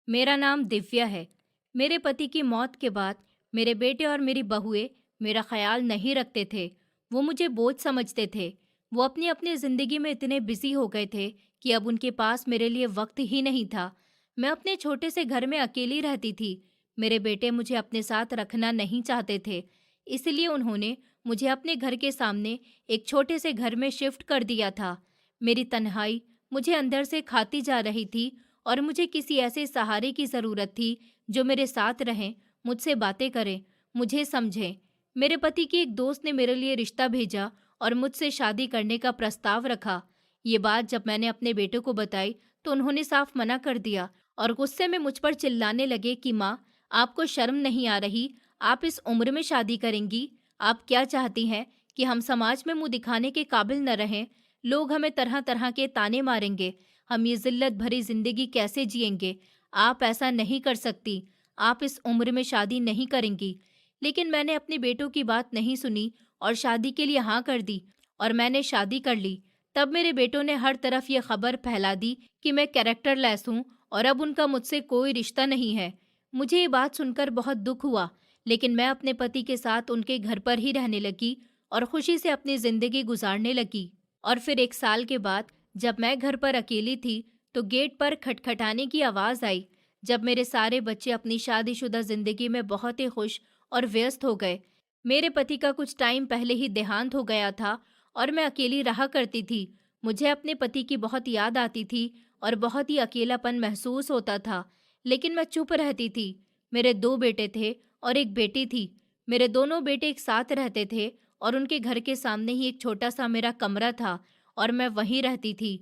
मेरा नाम दिव्या है। मेरे पति की मौत के बाद मेरे बेटे और मेरी बहुएं मेरा ख्याल नहीं रखते थे। वो मुझे बोझ समझते थे। वो अपनी अपनी ज़िंदगी में इतने बिजी हो गए थे कि अब उनके पास मेरे लिए वक्त ही नहीं था। मैं अपने छोटे से घर में अकेली रहती थी। मेरे बेटे मुझे अपने साथ रखना नहीं चाहते थे, इसलिए उन्होंने मुझे अपने घर के सामने एक छोटे से घर में शिफ्ट कर दिया था। मेरी तन्हाई मुझे अंदर से खाती जा रही थी और मुझे किसी ऐसे सहारे की ज़रूरत थी जो मेरे साथ रहें, मुझसे बातें करें, मुझे समझें। मेरे पति की एक दोस्त ने मेरे लिए रिश्ता भेजा और मुझसे शादी करने का प्रस्ताव रखा। ये बात जब मैंने अपने बेटे को बताई तो उन्होंने साफ मना कर दिया और गुस्से में मुझ पर चिल्लाने लगे कि माँ, आपको शर्म नहीं आ रही? आप इस उम्र में शादी करेंगी? आप क्या चाहती हैं कि हम समाज में मुंह दिखाने के काबिल न रहें? लोग हमें तरह तरह के ताने मारेंगे। हम ये ज़िल्लत भरी ज़िंदगी कैसे जिएंगे? आप ऐसा नहीं कर सकती। आप इस उम्र में शादी नहीं करेंगी। लेकिन मैंने अपने बेटों की बात नहीं सुनी और शादी के लिए हाँ कर दी और मैंने शादी कर ली। तब मेरे बेटों ने हर तरफ ये खबर फैला दी कि मैं कैरेक्टरलेस हूँ और अब उनका मुझसे कोई रिश्ता नहीं है। मुझे ये बात सुनकर बहुत दुख हुआ, लेकिन मैं अपने पति के साथ उनके घर पर ही रहने लगी और खुशी से अपनी ज़िंदगी गुजारने लगी। और फिर एक साल के बाद जब मैं घर पर अकेली थी तो गेट पर खटखटाने की आवाज़ आई। जब मेरे सारे बच्चे अपनी शादीशुदा जिंदगी में बहुत ही खुश और व्यस्त हो गए। मेरे पति का कुछ टाइम पहले ही देहांत हो गया था और मैं अकेली रहा करती थी। मुझे अपने पति की बहुत याद आती थी और बहुत ही अकेलापन महसूस होता था, लेकिन मैं चुप रहती थी। मेरे दो बेटे थे और एक बेटी थी। मेरे दोनों बेटे एक साथ रहते थे और उनके घर के सामने ही एक छोटा सा मेरा कमरा था और मैं वहीं रहती थी।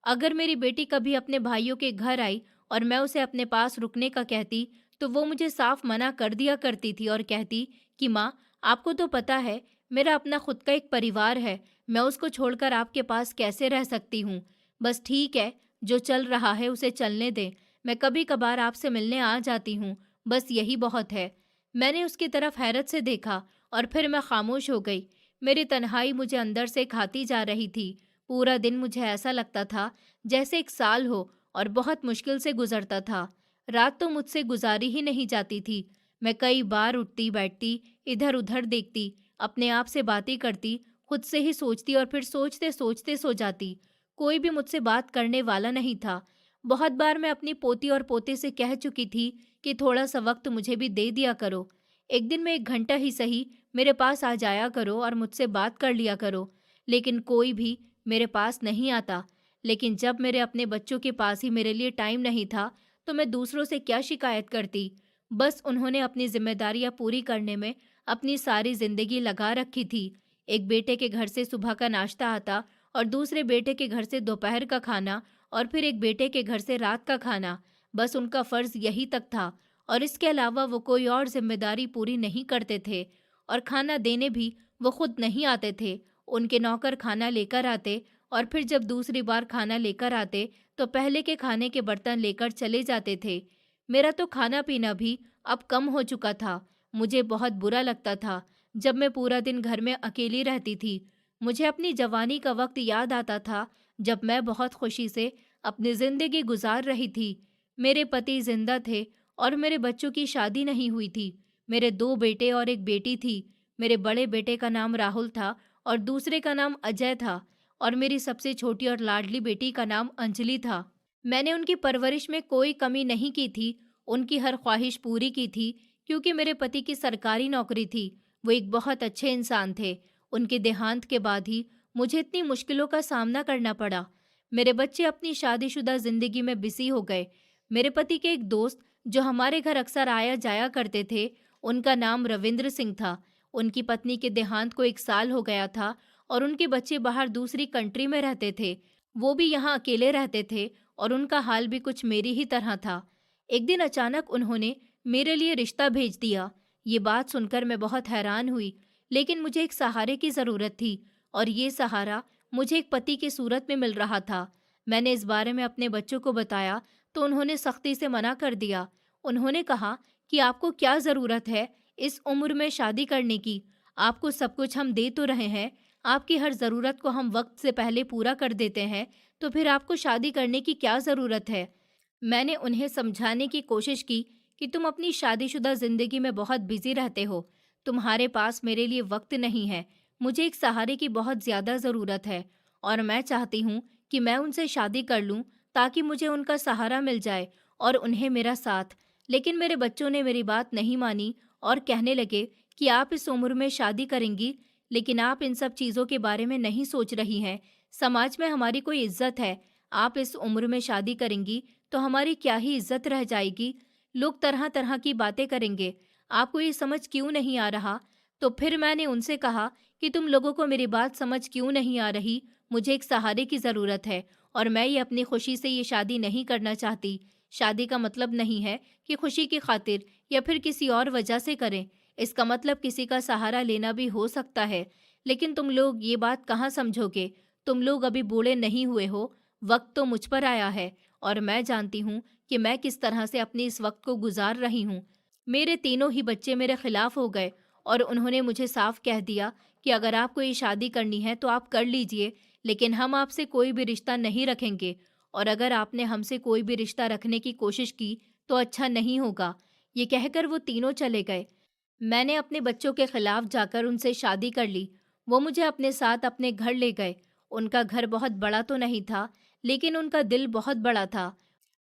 अगर मेरी बेटी कभी अपने भाइयों के घर आई और मैं उसे अपने पास रुकने का कहती, तो वो मुझे साफ मना कर दिया करती थी और कहती कि माँ, आपको तो पता है मेरा अपना खुद का एक परिवार है, मैं उसको छोड़कर आपके पास कैसे रह सकती हूँ। बस ठीक है, जो चल रहा है उसे चलने दें। मैं कभी कभार आपसे मिलने आ जाती हूँ, बस यही बहुत है। मैंने उसकी तरफ हैरत से देखा और फिर मैं खामोश हो गई। मेरी तन्हाई मुझे अंदर से खाती जा रही थी। पूरा दिन मुझे ऐसा लगता था जैसे एक साल हो और बहुत मुश्किल से गुजरता था। रात तो मुझसे गुजारी ही नहीं जाती थी। मैं कई बार उठती बैठती, इधर उधर देखती, अपने आप से बातें करती, खुद से ही सोचती और फिर सोचते सोचते सो जाती। कोई भी मुझसे बात करने वाला नहीं था। बहुत बार मैं अपनी पोती और पोते से कह चुकी थी कि थोड़ा सा वक्त मुझे भी दे दिया करो। एक दिन में 1 घंटा ही सही मेरे पास आ जाया करो और मुझसे बात कर लिया करो। लेकिन कोई भी मेरे पास नहीं आता। लेकिन जब मेरे अपने बच्चों के पास ही मेरे लिए टाइम नहीं था, तो मैं दूसरों से क्या शिकायत करती। बस उन्होंने अपनी जिम्मेदारियां पूरी करने में अपनी सारी जिंदगी लगा रखी थी। एक बेटे के घर से सुबह का नाश्ता आता और दूसरे बेटे के घर से दोपहर का खाना और फिर एक बेटे के घर से रात का खाना। बस उनका फर्ज यही तक था और इसके अलावा वो कोई और जिम्मेदारी पूरी नहीं करते थे। और खाना देने भी वो खुद नहीं आते थे। उनके नौकर खाना लेकर आते और फिर जब दूसरी बार खाना लेकर आते तो पहले के खाने के बर्तन लेकर चले जाते थे। मेरा तो खाना पीना भी अब कम हो चुका था। मुझे बहुत बुरा लगता था जब मैं पूरा दिन घर में अकेली रहती थी। मुझे अपनी जवानी का वक्त याद आता था जब मैं बहुत खुशी से अपनी जिंदगी गुजार रही थी। मेरे पति जिंदा थे और मेरे बच्चों की शादी नहीं हुई थी। मेरे 2 बेटे और एक बेटी थी। मेरे बड़े बेटे का नाम राहुल था और दूसरे का नाम अजय था और मेरी सबसे छोटी और लाडली बेटी का नाम अंजलि था। मैंने उनकी परवरिश में कोई कमी नहीं की थी, उनकी हर ख्वाहिश पूरी की थी क्योंकि मेरे पति की सरकारी नौकरी थी। वो एक बहुत अच्छे इंसान थे। उनके देहांत के बाद ही मुझे इतनी मुश्किलों का सामना करना पड़ा। मेरे बच्चे अपनी शादीशुदा जिंदगी में बिजी हो गए। मेरे पति के एक दोस्त जो हमारे घर अक्सर आया जाया करते थे, उनका नाम रविंद्र सिंह था। उनकी पत्नी के देहांत को 1 साल हो गया था और उनके बच्चे बाहर दूसरी कंट्री में रहते थे। वो भी यहाँ अकेले रहते थे और उनका हाल भी कुछ मेरी ही तरह था। एक दिन अचानक उन्होंने मेरे लिए रिश्ता भेज दिया। ये बात सुनकर मैं बहुत हैरान हुई, लेकिन मुझे एक सहारे की ज़रूरत थी और ये सहारा मुझे एक पति की सूरत में मिल रहा था। मैंने इस बारे में अपने बच्चों को बताया तो उन्होंने सख्ती से मना कर दिया। उन्होंने कहा कि आपको क्या ज़रूरत है इस उम्र में शादी करने की? आपको सब कुछ हम दे तो रहे हैं, आपकी हर ज़रूरत को हम वक्त से पहले पूरा कर देते हैं, तो फिर आपको शादी करने की क्या ज़रूरत है? मैंने उन्हें समझाने की कोशिश की कि तुम अपनी शादीशुदा जिंदगी में बहुत बिजी रहते हो, तुम्हारे पास मेरे लिए वक्त नहीं है, मुझे एक सहारे की बहुत ज्यादा जरूरत है और मैं चाहती हूँ कि मैं उनसे शादी कर लूँ ताकि मुझे उनका सहारा मिल जाए और उन्हें मेरा साथ। लेकिन मेरे बच्चों ने मेरी बात नहीं मानी और कहने लगे कि आप इस उम्र में शादी करेंगी, लेकिन आप इन सब चीज़ों के बारे में नहीं सोच रही हैं। समाज में हमारी कोई इज्जत है, आप इस उम्र में शादी करेंगी तो हमारी क्या ही इज्जत रह जाएगी। लोग तरह तरह की बातें करेंगे। आपको ये समझ क्यों नहीं आ रहा? तो फिर मैंने उनसे कहा कि तुम लोगों को मेरी बात समझ क्यों नहीं आ रही? मुझे एक सहारे की ज़रूरत है और मैं ये अपनी खुशी से ये शादी नहीं करना चाहती। शादी का मतलब नहीं है कि खुशी की खातिर या फिर किसी और वजह से करें। इसका मतलब किसी का सहारा लेना भी हो सकता है। लेकिन तुम लोग ये बात कहाँ समझोगे? तुम लोग अभी बूढ़े नहीं हुए हो, वक्त तो मुझ पर आया है और मैं जानती हूँ कि मैं किस तरह से अपने इस वक्त को गुजार रही हूँ। मेरे तीनों ही बच्चे मेरे खिलाफ हो गए और उन्होंने मुझे साफ कह दिया कि अगर आपको ये शादी करनी है तो आप कर लीजिए, लेकिन हम आपसे कोई भी रिश्ता नहीं रखेंगे और अगर आपने हमसे कोई भी रिश्ता रखने की कोशिश की तो अच्छा नहीं होगा। ये कहकर वो तीनों चले गए। मैंने अपने बच्चों के खिलाफ जाकर उनसे शादी कर ली। वो मुझे अपने साथ अपने घर ले गए। उनका घर बहुत बड़ा तो नहीं था, लेकिन उनका दिल बहुत बड़ा था।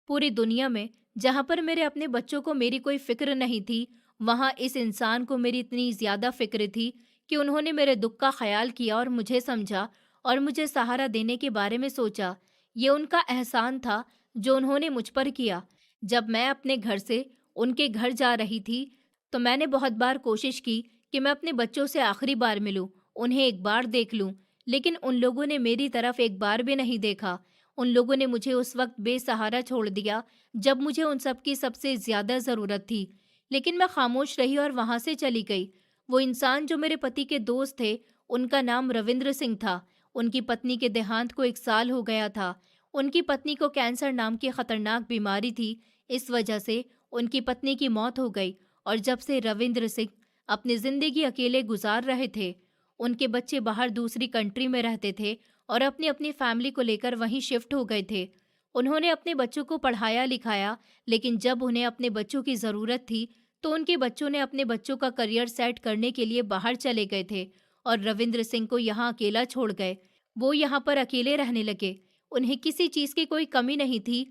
पूरी दुनिया में जहाँ पर मेरे अपने बच्चों को मेरी कोई फ़िक्र नहीं थी, वहाँ इस इंसान को मेरी इतनी ज़्यादा फ़िक्र थी कि उन्होंने मेरे दुःख का ख़्याल किया और मुझे समझा और मुझे सहारा देने के बारे में सोचा। ये उनका एहसान था जो उन्होंने मुझ पर किया। जब मैं अपने घर से उनके घर जा रही थी, तो मैंने बहुत बार कोशिश की कि मैं अपने बच्चों से आखिरी बार मिलूं, उन्हें एक बार देख लूं, लेकिन उन लोगों ने मेरी तरफ एक बार भी नहीं देखा। उन लोगों ने मुझे उस वक्त बेसहारा छोड़ दिया जब मुझे उन सब की सबसे ज्यादा जरूरत थी। लेकिन मैं खामोश रही और वहां से चली गई। वो इंसान जो मेरे पति के दोस्त थे, उनका नाम रविंद्र सिंह था। उनकी पत्नी के देहांत को 1 साल हो गया था। उनकी पत्नी को कैंसर नाम की खतरनाक बीमारी थी। इस वजह से उनकी पत्नी की मौत हो गई और जब से रविंद्र सिंह अपनी जिंदगी अकेले गुजार रहे थे, उनके बच्चे बाहर दूसरी कंट्री में रहते थे और अपनी अपनी फैमिली को लेकर वहीं शिफ्ट हो गए थे। उन्होंने अपने बच्चों को पढ़ाया लिखाया, लेकिन जब उन्हें अपने बच्चों की ज़रूरत थी तो उनके बच्चों ने अपने बच्चों का करियर सेट करने के लिए बाहर चले गए थे और रविंद्र सिंह को यहाँ अकेला छोड़ गए। वो यहाँ पर अकेले रहने लगे। उन्हें किसी चीज़ की कोई कमी नहीं थी,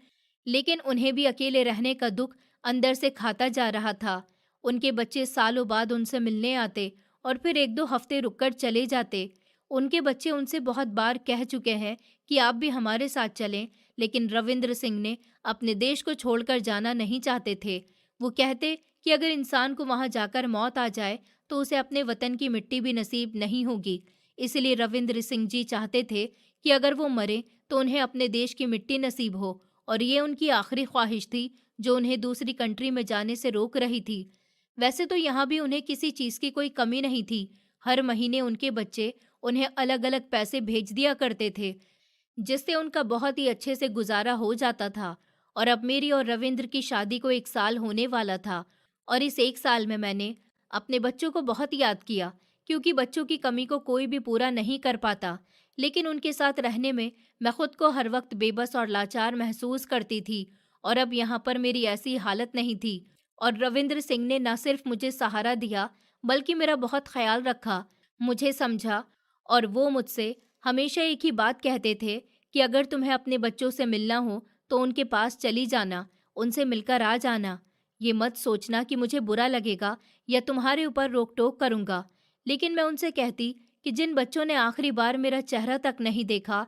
लेकिन उन्हें भी अकेले रहने का दुख अंदर से खाता जा रहा था। उनके बच्चे सालों बाद उनसे मिलने आते और फिर 1-2 हफ्ते रुककर चले जाते। उनके बच्चे उनसे बहुत बार कह चुके हैं कि आप भी हमारे साथ चलें, लेकिन रविंद्र सिंह ने अपने देश को छोड़कर जाना नहीं चाहते थे। वो कहते कि अगर इंसान को वहां जाकर मौत आ जाए तो उसे अपने वतन की मिट्टी भी नसीब नहीं होगी। इसलिए रविंद्र सिंह जी चाहते थे कि अगर वो मरे तो उन्हें अपने देश की मिट्टी नसीब हो और ये उनकी आखिरी ख्वाहिश थी जो उन्हें दूसरी कंट्री में जाने से रोक रही थी। वैसे तो यहाँ भी उन्हें किसी चीज़ की कोई कमी नहीं थी। हर महीने उनके बच्चे उन्हें अलग अलग पैसे भेज दिया करते थे, जिससे उनका बहुत ही अच्छे से गुजारा हो जाता था। और अब मेरी और रविंद्र की शादी को 1 साल होने वाला था और इस 1 साल में मैंने अपने बच्चों को बहुत याद किया, क्योंकि बच्चों की कमी को कोई भी पूरा नहीं कर पाता। लेकिन उनके साथ रहने में मैं खुद को हर वक्त बेबस और लाचार महसूस करती थी और अब यहाँ पर मेरी ऐसी हालत नहीं थी। और रविंद्र सिंह ने न सिर्फ मुझे सहारा दिया, बल्कि मेरा बहुत ख्याल रखा, मुझे समझा। और वो मुझसे हमेशा एक ही बात कहते थे कि अगर तुम्हें अपने बच्चों से मिलना हो तो उनके पास चली जाना, उनसे मिलकर आ जाना। ये मत सोचना कि मुझे बुरा लगेगा या तुम्हारे ऊपर रोक टोक करूंगा। लेकिन मैं उनसे कहती कि जिन बच्चों ने आखिरी बार मेरा चेहरा तक नहीं देखा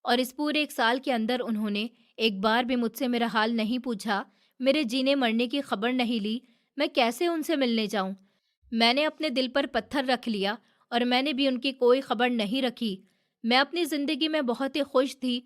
और इस पूरे 1 साल के अंदर उन्होंने एक बार भी मुझसे मेरा हाल नहीं पूछा, मेरे जीने मरने की खबर नहीं ली, मैं कैसे उनसे मिलने जाऊं? मैंने अपने दिल पर पत्थर रख लिया और मैंने भी उनकी कोई खबर नहीं रखी। मैं अपनी जिंदगी में बहुत ही खुश थी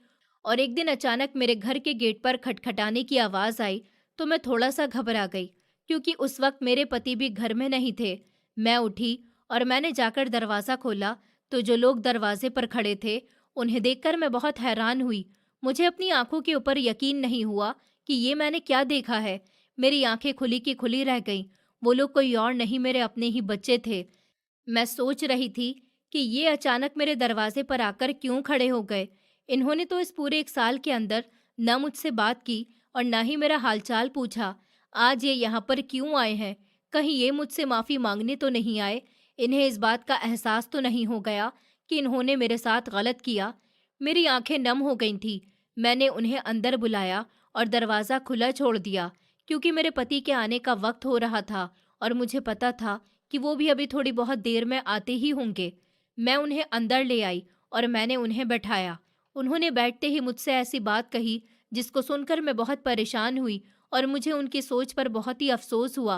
और एक दिन अचानक मेरे घर के गेट पर खटखटाने की आवाज़ आई तो मैं थोड़ा सा घबरा गई, क्योंकि उस वक्त मेरे पति भी घर में नहीं थे। मैं उठी और मैंने जाकर दरवाज़ा खोला तो जो लोग दरवाजे पर खड़े थे उन्हें देखकर मैं बहुत हैरान हुई। मुझे अपनी आंखों के ऊपर यकीन नहीं हुआ कि ये मैंने क्या देखा है। मेरी आंखें खुली की खुली रह गईं। वो लोग कोई और नहीं, मेरे अपने ही बच्चे थे। मैं सोच रही थी कि ये अचानक मेरे दरवाजे पर आकर क्यों खड़े हो गए। इन्होंने तो इस पूरे 1 साल के अंदर न मुझसे बात की, और ना ही मेरा हालचाल पूछा। आज ये यहाँ पर क्यों आए हैं? कहीं ये मुझसे माफ़ी मांगने तो नहीं आए? इन्हें इस बात का एहसास तो नहीं हो गया कि इन्होंने मेरे साथ गलत किया? मेरी आंखें नम हो गई थीं। मैंने उन्हें अंदर बुलाया और दरवाज़ा खुला छोड़ दिया, क्योंकि मेरे पति के आने का वक्त हो रहा था और मुझे पता था कि वो भी अभी थोड़ी बहुत देर में आते ही होंगे। मैं उन्हें अंदर ले आई और मैंने उन्हें बैठाया। उन्होंने बैठते ही मुझसे ऐसी बात कही जिसको सुनकर मैं बहुत परेशान हुई और मुझे उनकी सोच पर बहुत ही अफसोस हुआ।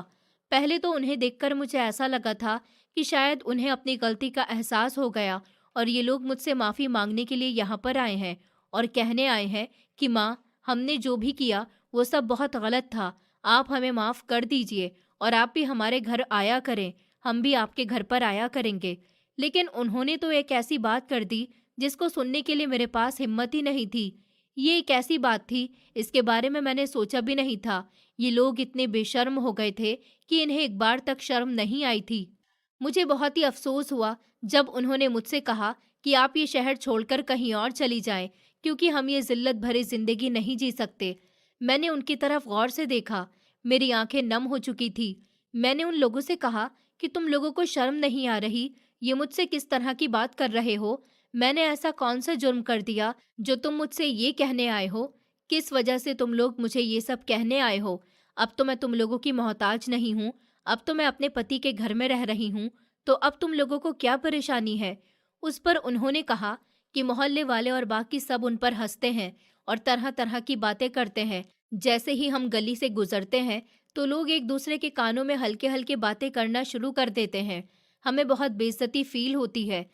पहले तो उन्हें देखकर मुझे ऐसा लगा था कि शायद उन्हें अपनी गलती का एहसास हो गया और ये लोग मुझसे माफ़ी मांगने के लिए यहाँ पर आए हैं और कहने आए हैं कि माँ, हमने जो भी किया वो सब बहुत गलत था। आप हमें माफ़ कर दीजिए और आप भी हमारे घर आया करें, हम भी आपके घर पर आया करेंगे। लेकिन उन्होंने तो एक ऐसी बात कर दी जिसको सुनने के लिए मेरे पास हिम्मत ही नहीं थी। ये एक ऐसी बात थी, इसके बारे में मैंने सोचा भी नहीं था। ये लोग इतने बेशर्म हो गए थे कि इन्हें एक बार तक शर्म नहीं आई थी। मुझे बहुत ही अफ़सोस हुआ जब उन्होंने मुझसे कहा कि आप ये शहर छोड़कर कहीं और चली जाएँ, क्योंकि हम ये ज़िल्लत भरी ज़िंदगी नहीं जी सकते। मैंने उनकी तरफ गौर से देखा, मेरी आँखें नम हो चुकी थी। मैंने उन लोगों से कहा कि तुम लोगों को शर्म नहीं आ रही? ये मुझसे किस तरह की बात कर रहे हो? मैंने ऐसा कौन-सा जुर्म कर दिया जो तुम मुझसे ये कहने आए हो? किस वजह से तुम लोग मुझे ये सब कहने आए हो? अब तो मैं तुम लोगों की मोहताज नहीं हूँ, अब तो मैं अपने पति के घर में रह रही हूँ, तो अब तुम लोगों को क्या परेशानी है? उस पर उन्होंने कहा कि मोहल्ले वाले और बाकी सब उन पर हंसते हैं और तरह-तरह की बातें करते हैं। जैसे ही हम गली से गुजरते हैं, तो लोग एक दूसरे के कानों में हल्के-हल्के बातें करना शुरू कर देते हैं। हमें बहुत बेइज्जती फील होती है।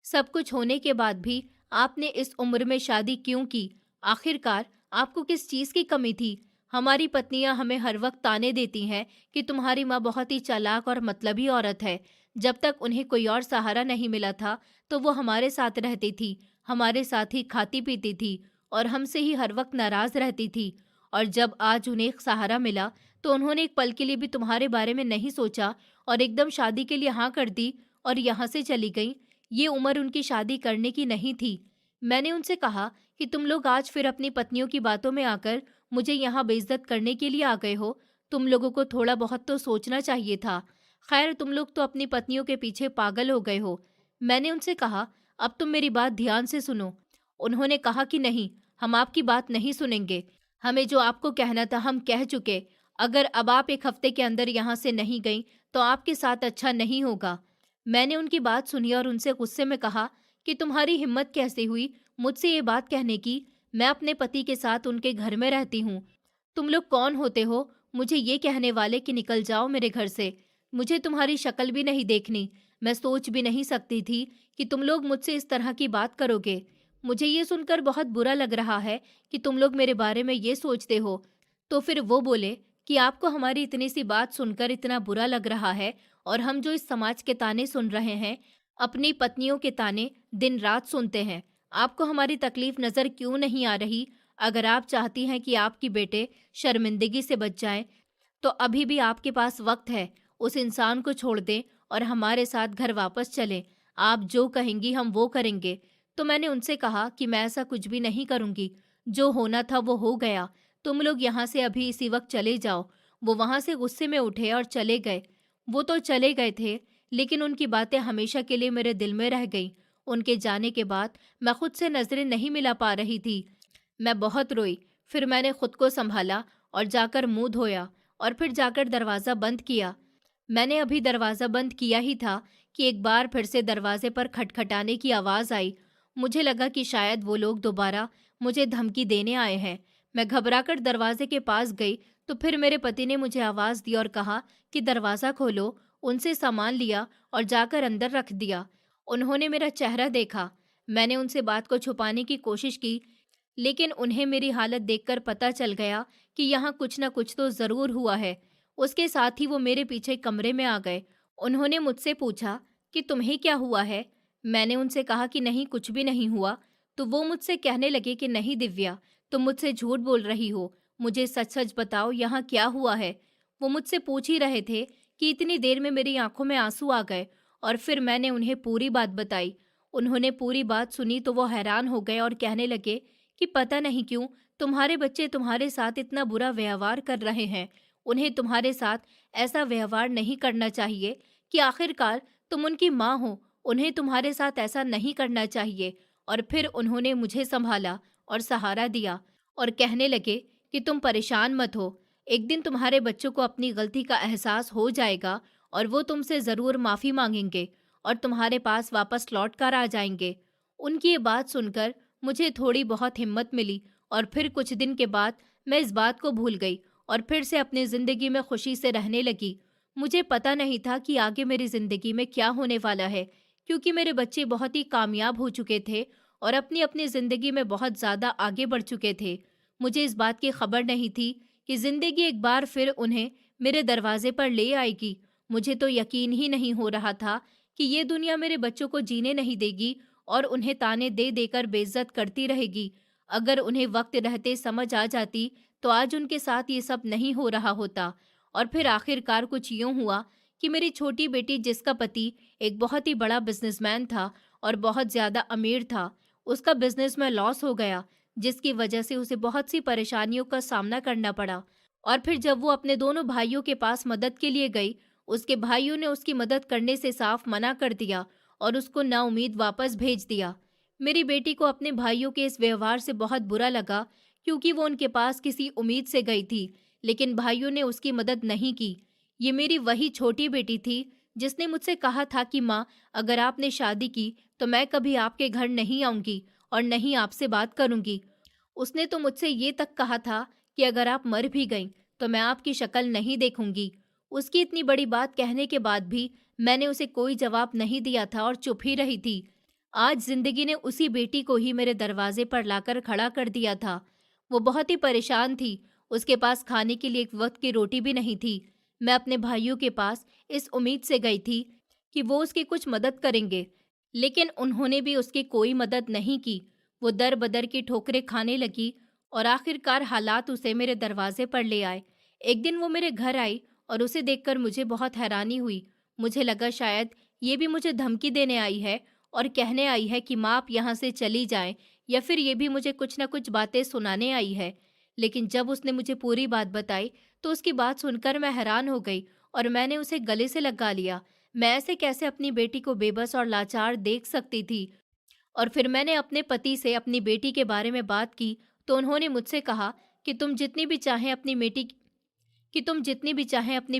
सब कुछ होने के बाद भी आपने इस उम्र में शादी क्यों की? आखिरकार आपको किस चीज़ की कमी थी? हमारी पत्नियां हमें हर वक्त ताने देती हैं कि तुम्हारी माँ बहुत ही चालाक और मतलबी औरत है। जब तक उन्हें कोई और सहारा नहीं मिला था, तो वो हमारे साथ रहती थी, हमारे साथ ही खाती पीती थी और हमसे ही हर वक्त नाराज रहती थी। और जब आज उन्हें एक सहारा मिला, तो उन्होंने एक पल के लिए भी तुम्हारे बारे में नहीं सोचा और एकदम शादी के लिए हाँ कर दी और यहाँ से चली गई। ये उम्र उनकी शादी करने की नहीं थी। मैंने उनसे कहा कि तुम लोग आज फिर अपनी पत्नियों की बातों में आकर मुझे यहाँ बेइज्जत करने के लिए आ गए हो। तुम लोगों को थोड़ा बहुत तो सोचना चाहिए था। खैर, तुम लोग तो अपनी पत्नियों के पीछे पागल हो गए हो। मैंने उनसे कहा, अब तुम मेरी बात ध्यान से सुनो। उन्होंने कहा कि नहीं, हम आपकी बात नहीं सुनेंगे। हमें जो आपको कहना था हम कह चुके। अगर अब आप एक हफ्ते के अंदर यहाँ से नहीं गई तो आपके साथ अच्छा नहीं होगा। मैंने उनकी बात सुनी और उनसे गुस्से में कहा कि तुम्हारी हिम्मत कैसे हुई मुझसे ये बात कहने की? मैं अपने पति के साथ उनके घर में रहती हूँ। तुम लोग कौन होते हो मुझे ये कहने वाले कि निकल जाओ मेरे घर से? मुझे तुम्हारी शक्ल भी नहीं देखनी। मैं सोच भी नहीं सकती थी कि तुम लोग मुझसे इस तरह की बात करोगे। मुझे ये सुनकर बहुत बुरा लग रहा है कि तुम लोग मेरे बारे में ये सोचते हो। तो फिर वो बोले कि आपको हमारी इतनी सी बात सुनकर इतना बुरा लग रहा है और हम जो इस समाज के ताने सुन रहे हैं, अपनी पत्नियों के ताने दिन रात सुनते हैं। आपको हमारी तकलीफ नज़र क्यों नहीं आ रही? अगर आप चाहती हैं कि आपकी बेटे शर्मिंदगी से बच जाएं, तो अभी भी आपके पास वक्त है। उस इंसान को छोड़ दें और हमारे साथ घर वापस चलें। आप जो कहेंगी हम वो करेंगे। तो मैंने उनसे कहा कि मैं ऐसा कुछ भी नहीं करूँगी। जो होना था वो हो गया। तुम लोग यहाँ से अभी इसी वक्त चले जाओ। वो वहाँ से गुस्से में उठे और चले गए। वो तो चले गए थे, लेकिन उनकी बातें हमेशा के लिए मेरे दिल में रह गईं। उनके जाने के बाद मैं खुद से नज़रें नहीं मिला पा रही थी। मैं बहुत रोई। फिर मैंने खुद को संभाला और जाकर मुंह धोया और फिर जाकर दरवाज़ा बंद किया। मैंने अभी दरवाज़ा बंद किया ही था कि एक बार फिर से दरवाजे पर खटखटाने की आवाज़ आई। मुझे लगा कि शायद वो लोग दोबारा मुझे धमकी देने आए हैं। मैं घबराकर दरवाजे के पास गई, तो फिर मेरे पति ने मुझे आवाज़ दी और कहा कि दरवाज़ा खोलो। उनसे सामान लिया और जाकर अंदर रख दिया। उन्होंने मेरा चेहरा देखा। मैंने उनसे बात को छुपाने की कोशिश की, लेकिन उन्हें मेरी हालत देखकर पता चल गया कि यहाँ कुछ न कुछ तो ज़रूर हुआ है। उसके साथ ही वो मेरे पीछे कमरे में आ गए। उन्होंने मुझसे पूछा कि तुम्हें क्या हुआ है? मैंने उनसे कहा कि नहीं, कुछ भी नहीं हुआ। तो वो मुझसे कहने लगे कि नहीं दिव्या, तुम मुझसे झूठ बोल रही हो। मुझे सच-सच बताओ, यहाँ क्या हुआ है? वो मुझसे पूछ ही रहे थे कि इतनी देर में मेरी आंखों में आंसू आ गए और फिर मैंने उन्हें पूरी बात बताई। उन्होंने पूरी बात सुनी तो वो हैरान हो गए और कहने लगे कि पता नहीं क्यों तुम्हारे बच्चे तुम्हारे साथ इतना बुरा व्यवहार कर रहे हैं, उन्हें तुम्हारे साथ ऐसा व्यवहार नहीं करना चाहिए कि आखिरकार तुम उनकी माँ हो, उन्हें तुम्हारे साथ ऐसा नहीं करना चाहिए। और फिर उन्होंने मुझे संभाला और सहारा दिया और कहने लगे कि तुम परेशान मत हो, एक दिन तुम्हारे बच्चों को अपनी गलती का एहसास हो जाएगा और वो तुमसे ज़रूर माफ़ी मांगेंगे और तुम्हारे पास वापस लौट कर आ जाएंगे। उनकी ये बात सुनकर मुझे थोड़ी बहुत हिम्मत मिली और फिर कुछ दिन के बाद मैं इस बात को भूल गई और फिर से अपनी ज़िंदगी में खुशी से रहने लगी। मुझे पता नहीं था कि आगे मेरी ज़िंदगी में क्या होने वाला है, क्योंकि मेरे बच्चे बहुत ही कामयाब हो चुके थे और अपनी अपनी ज़िंदगी में बहुत ज़्यादा आगे बढ़ चुके थे। मुझे इस बात की खबर नहीं थी कि ज़िंदगी एक बार फिर उन्हें मेरे दरवाजे पर ले आएगी। मुझे तो यकीन ही नहीं हो रहा था कि ये दुनिया मेरे बच्चों को जीने नहीं देगी और उन्हें ताने दे देकर बेइज्जत करती रहेगी। अगर उन्हें वक्त रहते समझ आ जाती तो आज उनके साथ ये सब नहीं हो रहा होता। और फिर आखिरकार कुछ यूं हुआ कि मेरी छोटी बेटी, जिसका पति एक बहुत ही बड़ा बिजनेसमैन था और बहुत ज़्यादा अमीर था, उसका बिजनेस में लॉस हो गया, जिसकी वजह से उसे बहुत सी परेशानियों का सामना करना पड़ा। और फिर जब वो अपने दोनों भाइयों के पास मदद के लिए गई, उसके भाइयों ने उसकी मदद करने से साफ मना कर दिया और उसको नाउम्मीद वापस भेज दिया। मेरी बेटी को अपने भाइयों के इस व्यवहार से बहुत बुरा लगा, क्योंकि वो उनके पास किसी उम्मीद से गई थी, लेकिन भाइयों ने उसकी मदद नहीं की। ये मेरी वही छोटी बेटी थी जिसने मुझसे कहा था कि माँ, अगर आपने शादी की तो मैं कभी आपके घर नहीं आऊंगी और नहीं आपसे बात करूंगी। उसने तो मुझसे ये तक कहा था कि अगर आप मर भी गईं तो मैं आपकी शक्ल नहीं देखूंगी। उसकी इतनी बड़ी बात कहने के बाद भी मैंने उसे कोई जवाब नहीं दिया था और चुप ही रही थी। आज जिंदगी ने उसी बेटी को ही मेरे दरवाजे पर लाकर खड़ा कर दिया था। वो बहुत ही परेशान थी, उसके पास खाने के लिए एक वक्त की रोटी भी नहीं थी। मैं अपने भाइयों के पास इस उम्मीद से गई थी कि वो उसकी कुछ मदद करेंगे, लेकिन उन्होंने भी उसकी कोई मदद नहीं की। वो दर बदर की ठोकरें खाने लगी और आखिरकार हालात उसे मेरे दरवाजे पर ले आए। एक दिन वो मेरे घर आई और उसे देखकर मुझे बहुत हैरानी हुई। मुझे लगा शायद ये भी मुझे धमकी देने आई है और कहने आई है कि माँ आप यहाँ से चली जाएं, या फिर ये भी मुझे कुछ ना कुछ बातें सुनाने आई है। लेकिन जब उसने मुझे पूरी बात बताई तो उसकी बात सुनकर मैं हैरान हो गई और मैंने उसे गले से लगा लिया। मैं ऐसे कैसे अपनी बेटी को बेबस और लाचार देख सकती थी। और फिर मैंने अपने पति से अपनी बेटी के बारे में बात की तो उन्होंने मुझसे कहा कि तुम जितनी भी चाहें अपनी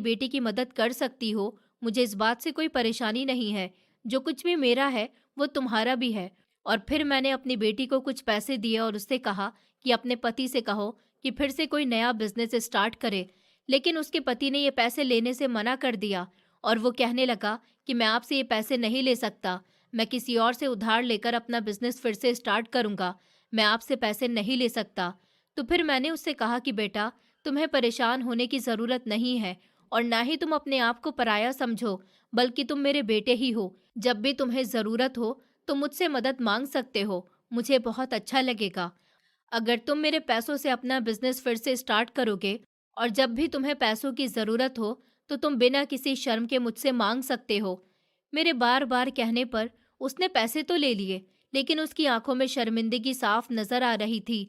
बेटी की मदद कर सकती हो। मुझे इस बात से कोई परेशानी नहीं है। जो कुछ भी मेरा है वो तुम्हारा भी है। और फिर मैंने अपनी बेटी को कुछ पैसे दिए और उससे कहा कि अपने पति से कहो कि फिर से कोई नया बिजनेस स्टार्ट करे। लेकिन उसके पति ने ये पैसे लेने से मना कर दिया और वो कहने लगा कि मैं आपसे ये पैसे नहीं ले सकता, मैं किसी और से उधार लेकर अपना बिजनेस फिर से स्टार्ट करूंगा, मैं आपसे पैसे नहीं ले सकता। तो फिर मैंने उससे कहा कि बेटा, तुम्हें परेशान होने की ज़रूरत नहीं है और ना ही तुम अपने आप को पराया समझो, बल्कि तुम मेरे बेटे ही हो। जब भी तुम्हें ज़रूरत हो तो मुझसे मदद मांग सकते हो, मुझे बहुत अच्छा लगेगा। अगर तुम मेरे पैसों से अपना बिजनेस फिर से स्टार्ट करोगे और जब भी तुम्हें पैसों की ज़रूरत हो तो तुम बिना किसी शर्म के मुझसे मांग सकते हो। मेरे बार बार कहने पर उसने पैसे तो ले लिए, लेकिन उसकी आंखों में शर्मिंदगी साफ नजर आ रही थी।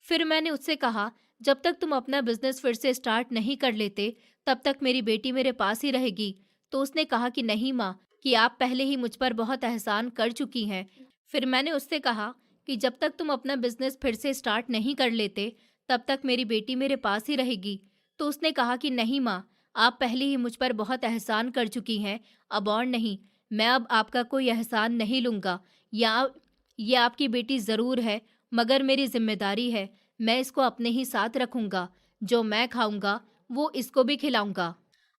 फिर मैंने उससे कहा, जब तक तुम अपना बिजनेस फिर से स्टार्ट नहीं कर लेते तब तक मेरी बेटी मेरे पास ही रहेगी। तो उसने कहा कि नहीं माँ, कि आप पहले ही मुझ पर बहुत एहसान कर चुकी हैं। फिर मैंने उससे कहा कि जब तक तुम अपना बिजनेस फिर से स्टार्ट नहीं कर लेते तब तक मेरी बेटी मेरे पास ही रहेगी। तो उसने कहा कि नहीं माँ, आप पहले ही मुझ पर बहुत एहसान कर चुकी हैं, अब और नहीं, मैं अब आपका कोई एहसान नहीं लूँगा। या ये आपकी बेटी ज़रूर है, मगर मेरी जिम्मेदारी है, मैं इसको अपने ही साथ रखूँगा। जो मैं खाऊँगा वो इसको भी खिलाऊँगा।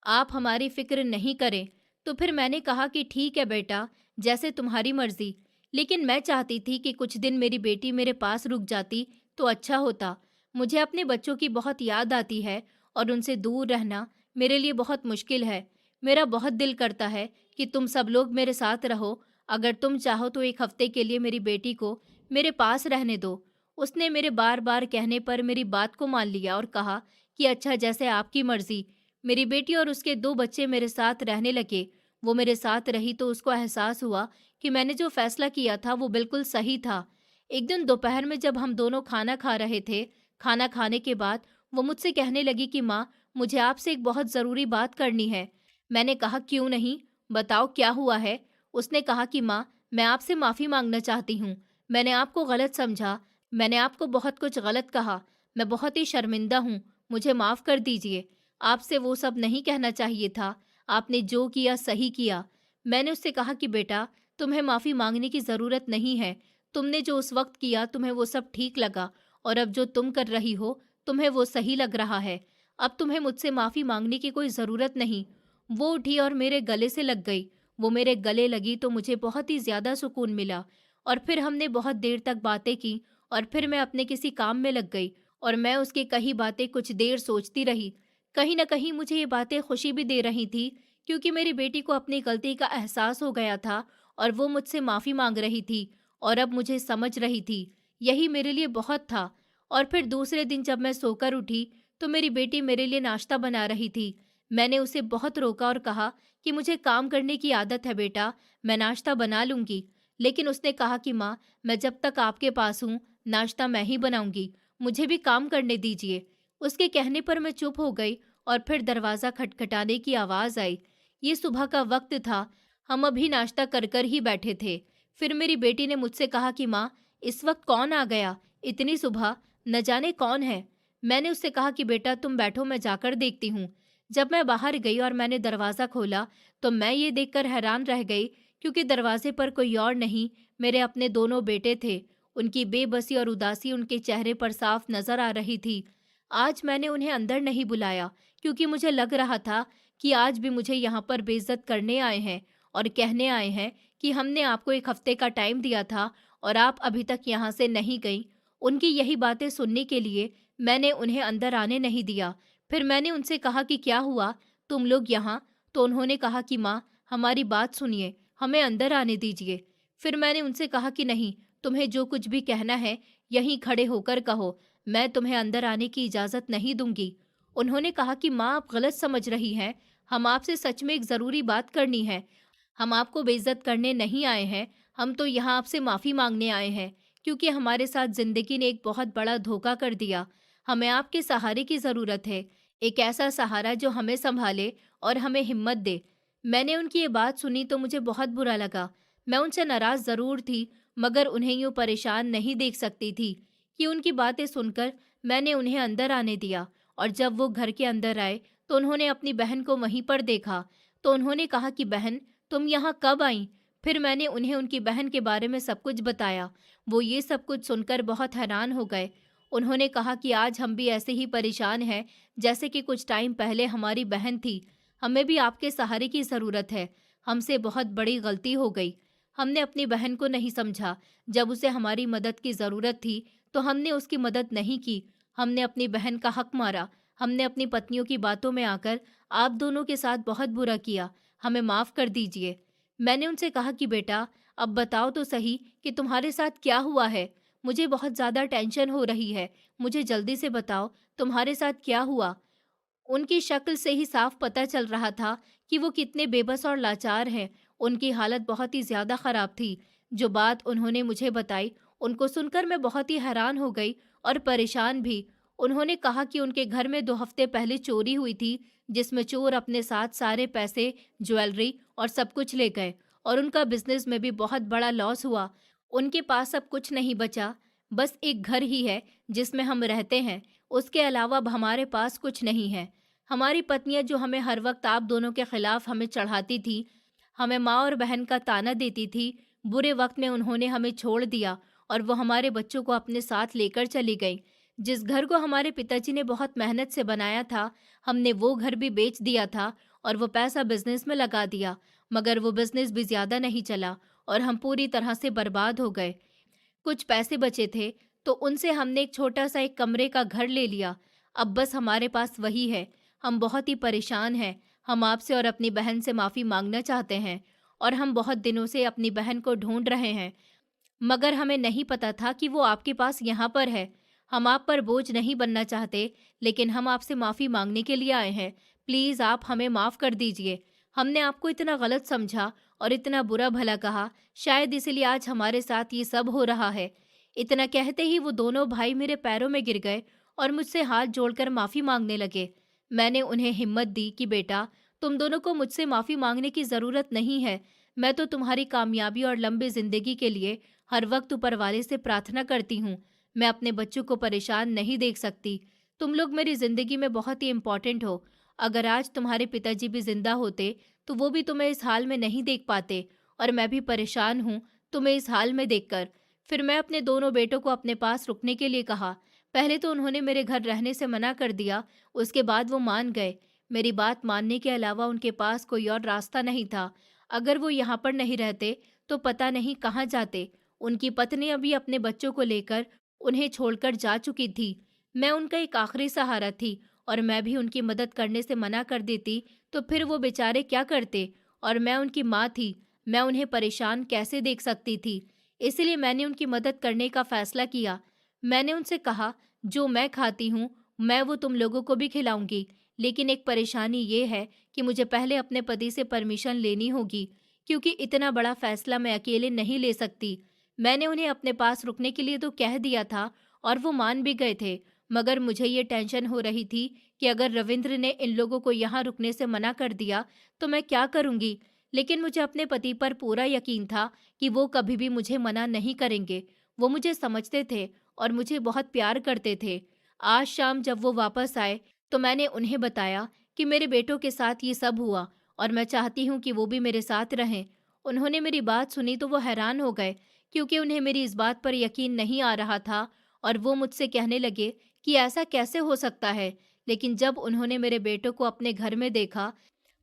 आप हमारी फ़िक्र नहीं करें। तो फिर मैंने कहा कि ठीक है बेटा, जैसे तुम्हारी मर्ज़ी। लेकिन मैं चाहती थी कि कुछ दिन मेरी बेटी मेरे पास रुक जाती तो अच्छा होता। मुझे अपने बच्चों की बहुत याद आती है और उनसे दूर रहना मेरे लिए बहुत मुश्किल है। मेरा बहुत दिल करता है कि तुम सब लोग मेरे साथ रहो। अगर तुम चाहो तो एक हफ्ते के लिए मेरी बेटी को मेरे पास रहने दो। उसने मेरे बार बार कहने पर मेरी बात को मान लिया और कहा कि अच्छा, जैसे आपकी मर्जी। मेरी बेटी और उसके दो बच्चे मेरे साथ रहने लगे। वो मेरे साथ रही तो उसको एहसास हुआ कि मैंने जो फैसला किया था वो बिल्कुल सही था। एक दिन दोपहर में जब हम दोनों खाना खा रहे थे खाना खाने के बाद वो मुझसे कहने लगी कि माँ, मुझे आपसे एक बहुत ज़रूरी बात करनी है। मैंने कहा क्यों नहीं, बताओ क्या हुआ है? उसने कहा कि माँ, मैं आपसे माफ़ी मांगना चाहती हूँ। मैंने आपको गलत समझा, मैंने आपको बहुत कुछ गलत कहा। मैं बहुत ही शर्मिंदा हूँ, मुझे माफ़ कर दीजिए। आपसे वो सब नहीं कहना चाहिए था। आपने जो किया सही किया। मैंने उससे कहा कि बेटा, तुम्हें माफ़ी मांगने की ज़रूरत नहीं है। तुमने जो उस वक्त किया तुम्हें वो सब ठीक लगा, और अब जो तुम कर रही हो तुम्हें वो सही लग रहा है। अब तुम्हें मुझसे माफ़ी मांगने की कोई ज़रूरत नहीं। वो उठी और मेरे गले से लग गई। वो मेरे गले लगी तो मुझे बहुत ही ज़्यादा सुकून मिला, और फिर हमने बहुत देर तक बातें की, और फिर मैं अपने किसी काम में लग गई, और मैं उसकी कही बातें कुछ देर सोचती रही। कहीं न कहीं मुझे ये बातें खुशी भी दे रही थी, क्योंकि मेरी बेटी को अपनी गलती का एहसास हो गया था और वो मुझसे माफ़ी मांग रही थी, और अब मुझे समझ रही थी। यही मेरे लिए बहुत था। और फिर दूसरे दिन जब मैं सोकर उठी तो मेरी बेटी मेरे लिए नाश्ता बना रही थी। मैंने उसे बहुत रोका और कहा कि मुझे काम करने की आदत है बेटा, मैं नाश्ता बना लूँगी। लेकिन उसने कहा कि माँ, मैं जब तक आपके पास हूँ नाश्ता मैं ही बनाऊँगी, मुझे भी काम करने दीजिए। उसके कहने पर मैं चुप हो गई, और फिर दरवाज़ा खटखटाने की आवाज़ आई। ये सुबह का वक्त था, हम अभी नाश्ता कर कर ही बैठे थे। फिर मेरी बेटी ने मुझसे कहा कि माँ, इस वक्त कौन आ गया? इतनी सुबह, न जाने कौन है? मैंने उससे कहा कि बेटा तुम बैठो, मैं जाकर देखती हूँ। जब मैं बाहर गई और मैंने दरवाज़ा खोला तो मैं ये देखकर हैरान रह गई, क्योंकि दरवाजे पर कोई और नहीं, मेरे अपने दोनों बेटे थे। उनकी बेबसी और उदासी उनके चेहरे पर साफ नजर आ रही थी। आज मैंने उन्हें अंदर नहीं बुलाया, क्योंकि मुझे लग रहा था कि आज भी मुझे यहाँ पर बेइज्जत करने आए हैं, और कहने आए हैं कि हमने आपको एक हफ्ते का टाइम दिया था और आप अभी तक यहाँ से नहीं गई। उनकी यही बातें सुनने के लिए मैंने उन्हें अंदर आने नहीं दिया। फिर मैंने उनसे कहा कि क्या हुआ, तुम लोग यहाँ? तो उन्होंने कहा कि माँ, हमारी बात सुनिए, हमें अंदर आने दीजिए। फिर मैंने उनसे कहा कि नहीं, तुम्हें जो कुछ भी कहना है यहीं खड़े होकर कहो, मैं तुम्हें अंदर आने की इजाज़त नहीं दूंगी। उन्होंने कहा कि माँ, आप गलत समझ रही हैं, हम आपसे सच में एक ज़रूरी बात करनी है। हम आपको बेइज्जत करने नहीं आए हैं, हम तो यहाँ आपसे माफ़ी मांगने आए हैं, क्योंकि हमारे साथ ज़िंदगी ने एक बहुत बड़ा धोखा कर दिया। हमें आपके सहारे की ज़रूरत है, एक ऐसा सहारा जो हमें संभाले और हमें हिम्मत दे। मैंने उनकी ये बात सुनी तो मुझे बहुत बुरा लगा। मैं उनसे नाराज़ ज़रूर थी, मगर उन्हें यूँ परेशान नहीं देख सकती थी। कि उनकी बातें सुनकर मैंने उन्हें अंदर आने दिया, और जब वो घर के अंदर आए तो उन्होंने अपनी बहन को वहीं पर देखा। तो उन्होंने कहा कि बहन, तुम यहाँ कब आई? फिर मैंने उन्हें उनकी बहन के बारे में सब कुछ बताया। वो ये सब कुछ सुनकर बहुत हैरान हो गए। उन्होंने कहा कि आज हम भी ऐसे ही परेशान हैं जैसे कि कुछ टाइम पहले हमारी बहन थी। हमें भी आपके सहारे की ज़रूरत है। हमसे बहुत बड़ी गलती हो गई। हमने अपनी बहन को नहीं समझा। जब उसे हमारी मदद की ज़रूरत थी तो हमने उसकी मदद नहीं की। हमने अपनी बहन का हक मारा। हमने अपनी पत्नियों की बातों में आकर आप दोनों के साथ बहुत बुरा किया। हमें माफ़ कर दीजिए। मैंने उनसे कहा कि बेटा, अब बताओ तो सही कि तुम्हारे साथ क्या हुआ है? मुझे बहुत ज़्यादा टेंशन हो रही है। मुझे जल्दी से बताओ, तुम्हारे साथ क्या हुआ? उनकी शक्ल से ही साफ पता चल रहा था कि वो कितने बेबस और लाचार हैं। उनकी हालत बहुत ही ज़्यादा ख़राब थी। जो बात उन्होंने मुझे बताई, उनको सुनकर मैं बहुत ही हैरान हो गई और परेशान भी। उन्होंने कहा कि उनके घर में 2 हफ्ते पहले चोरी हुई थी, जिसमें चोर अपने साथ सारे पैसे, ज्वेलरी और सब कुछ ले गए, और उनका बिज़नेस में भी बहुत बड़ा लॉस हुआ। उनके पास अब कुछ नहीं बचा, बस एक घर ही है जिसमें हम रहते हैं। उसके अलावा अब हमारे पास कुछ नहीं है। हमारी पत्नियां जो हमें हर वक्त आप दोनों के खिलाफ हमें चढ़ाती थी, हमें माँ और बहन का ताना देती थी, बुरे वक्त में उन्होंने हमें छोड़ दिया और वो हमारे बच्चों को अपने साथ लेकर चली गई। जिस घर को हमारे पिताजी ने बहुत मेहनत से बनाया था, हमने वो घर भी बेच दिया था और वो पैसा बिजनेस में लगा दिया, मगर वो बिजनेस भी ज्यादा नहीं चला और हम पूरी तरह से बर्बाद हो गए। कुछ पैसे बचे थे तो उनसे हमने एक छोटा सा एक कमरे का घर ले लिया। अब बस हमारे पास वही है। हम बहुत ही परेशान हैं। हम आपसे और अपनी बहन से माफ़ी मांगना चाहते हैं, और हम बहुत दिनों से अपनी बहन को ढूंढ रहे हैं, मगर हमें नहीं पता था कि वो आपके पास यहाँ पर है। हम आप पर बोझ नहीं बनना चाहते, लेकिन हम आपसे माफ़ी मांगने के लिए आए हैं। प्लीज़ आप हमें माफ़ कर दीजिए। हमने आपको इतना गलत समझा और इतना बुरा भला कहा, शायद इसीलिए आज हमारे साथ ये सब हो रहा है। इतना कहते ही वो दोनों भाई मेरे पैरों में गिर गए और मुझसे हाथ जोड़कर माफ़ी मांगने लगे। मैंने उन्हें हिम्मत दी कि बेटा, तुम दोनों को मुझसे माफ़ी मांगने की ज़रूरत नहीं है। मैं तो तुम्हारी कामयाबी और लंबी ज़िंदगी के लिए हर वक्त ऊपर वाले से प्रार्थना करती हूँ। मैं अपने बच्चों को परेशान नहीं देख सकती। तुम लोग मेरी ज़िंदगी में बहुत ही इम्पोर्टेंट हो। अगर आज तुम्हारे पिताजी भी जिंदा होते तो वो भी तुम्हें इस हाल में नहीं देख पाते, और मैं भी परेशान हूँ तुम्हें इस हाल में देखकर। फिर मैं अपने दोनों बेटों को अपने पास रुकने के लिए कहा। पहले तो उन्होंने मेरे घर रहने से मना कर दिया, उसके बाद वो मान गए। मेरी बात मानने के अलावा उनके पास कोई और रास्ता नहीं था। अगर वो यहाँ पर नहीं रहते तो पता नहीं कहाँ जाते। उनकी पत्नी अभी अपने बच्चों को लेकर उन्हें छोड़कर जा चुकी थी। मैं उनका एक आखिरी सहारा थी, और मैं भी उनकी मदद करने से मना कर देती तो फिर वो बेचारे क्या करते। और मैं उनकी माँ थी, मैं उन्हें परेशान कैसे देख सकती थी। इसलिए मैंने उनकी मदद करने का फैसला किया। मैंने उनसे कहा, जो मैं खाती हूँ मैं वो तुम लोगों को भी खिलाऊंगी, लेकिन एक परेशानी ये है कि मुझे पहले अपने पति से परमिशन लेनी होगी, क्योंकि इतना बड़ा फैसला मैं अकेले नहीं ले सकती। मैंने उन्हें अपने पास रुकने के लिए तो कह दिया था और वो मान भी गए थे, मगर मुझे ये टेंशन हो रही थी कि अगर रविंद्र ने इन लोगों को यहाँ रुकने से मना कर दिया तो मैं क्या करूँगी। लेकिन मुझे अपने पति पर पूरा यकीन था कि वो कभी भी मुझे मना नहीं करेंगे। वो मुझे समझते थे और मुझे बहुत प्यार करते थे। आज शाम जब वो वापस आए तो मैंने उन्हें बताया कि मेरे बेटों के साथ ये सब हुआ और मैं चाहती हूँ कि वो भी मेरे साथ रहें। उन्होंने मेरी बात सुनी तो वो हैरान हो गए, क्योंकि उन्हें मेरी इस बात पर यकीन नहीं आ रहा था। और वो मुझसे कहने लगे कि ऐसा कैसे हो सकता है। लेकिन जब उन्होंने मेरे बेटों को अपने घर में देखा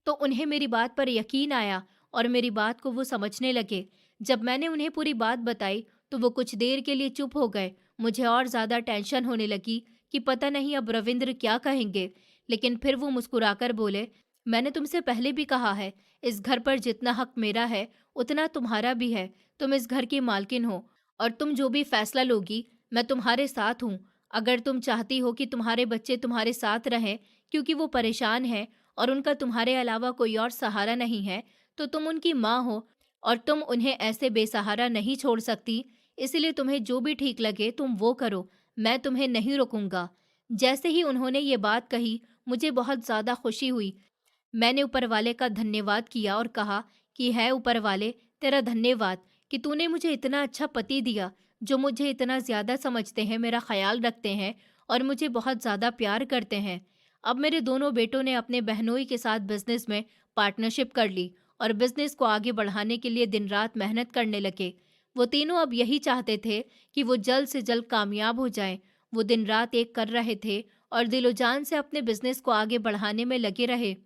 तो उन्हें मेरी बात पर यकीन आया और मेरी बात को वो समझने लगे। जब मैंने उन्हें पूरी बात बताई तो वो कुछ देर के लिए चुप हो गए। मुझे और ज़्यादा टेंशन होने लगी कि पता नहीं अब रविंद्र क्या कहेंगे। लेकिन फिर वो मुस्कुराकर बोले, मैंने तुमसे पहले भी कहा है, इस घर पर जितना हक मेरा है उतना तुम्हारा भी है। तुम इस घर की मालकिन हो और तुम जो भी फैसला लोगी मैं तुम्हारे साथ हूँ। अगर तुम चाहती हो कि तुम्हारे बच्चे तुम्हारे साथ रहें क्योंकि वो परेशान हैं और उनका तुम्हारे अलावा कोई और सहारा नहीं है, तो तुम उनकी माँ हो और तुम उन्हें ऐसे बेसहारा नहीं छोड़ सकती। इसलिए तुम्हें जो भी ठीक लगे तुम वो करो, मैं तुम्हें नहीं रोकूंगा। जैसे ही उन्होंने ये बात कही मुझे बहुत ज़्यादा खुशी हुई। मैंने ऊपर वाले का धन्यवाद किया और कहा कि है ऊपर वाले, तेरा धन्यवाद कि तूने मुझे इतना अच्छा पति दिया, जो मुझे इतना ज़्यादा समझते हैं, मेरा ख्याल रखते हैं और मुझे बहुत ज़्यादा प्यार करते हैं। अब मेरे दोनों बेटों ने अपने बहनोई के साथ बिजनेस में पार्टनरशिप कर ली और बिजनेस को आगे बढ़ाने के लिए दिन रात मेहनत करने लगे। वो तीनों अब यही चाहते थे कि वो जल्द से जल्द कामयाब हो जाएं। वो दिन रात एक कर रहे थे और दिलो जान से अपने बिजनेस को आगे बढ़ाने में लगे रहे,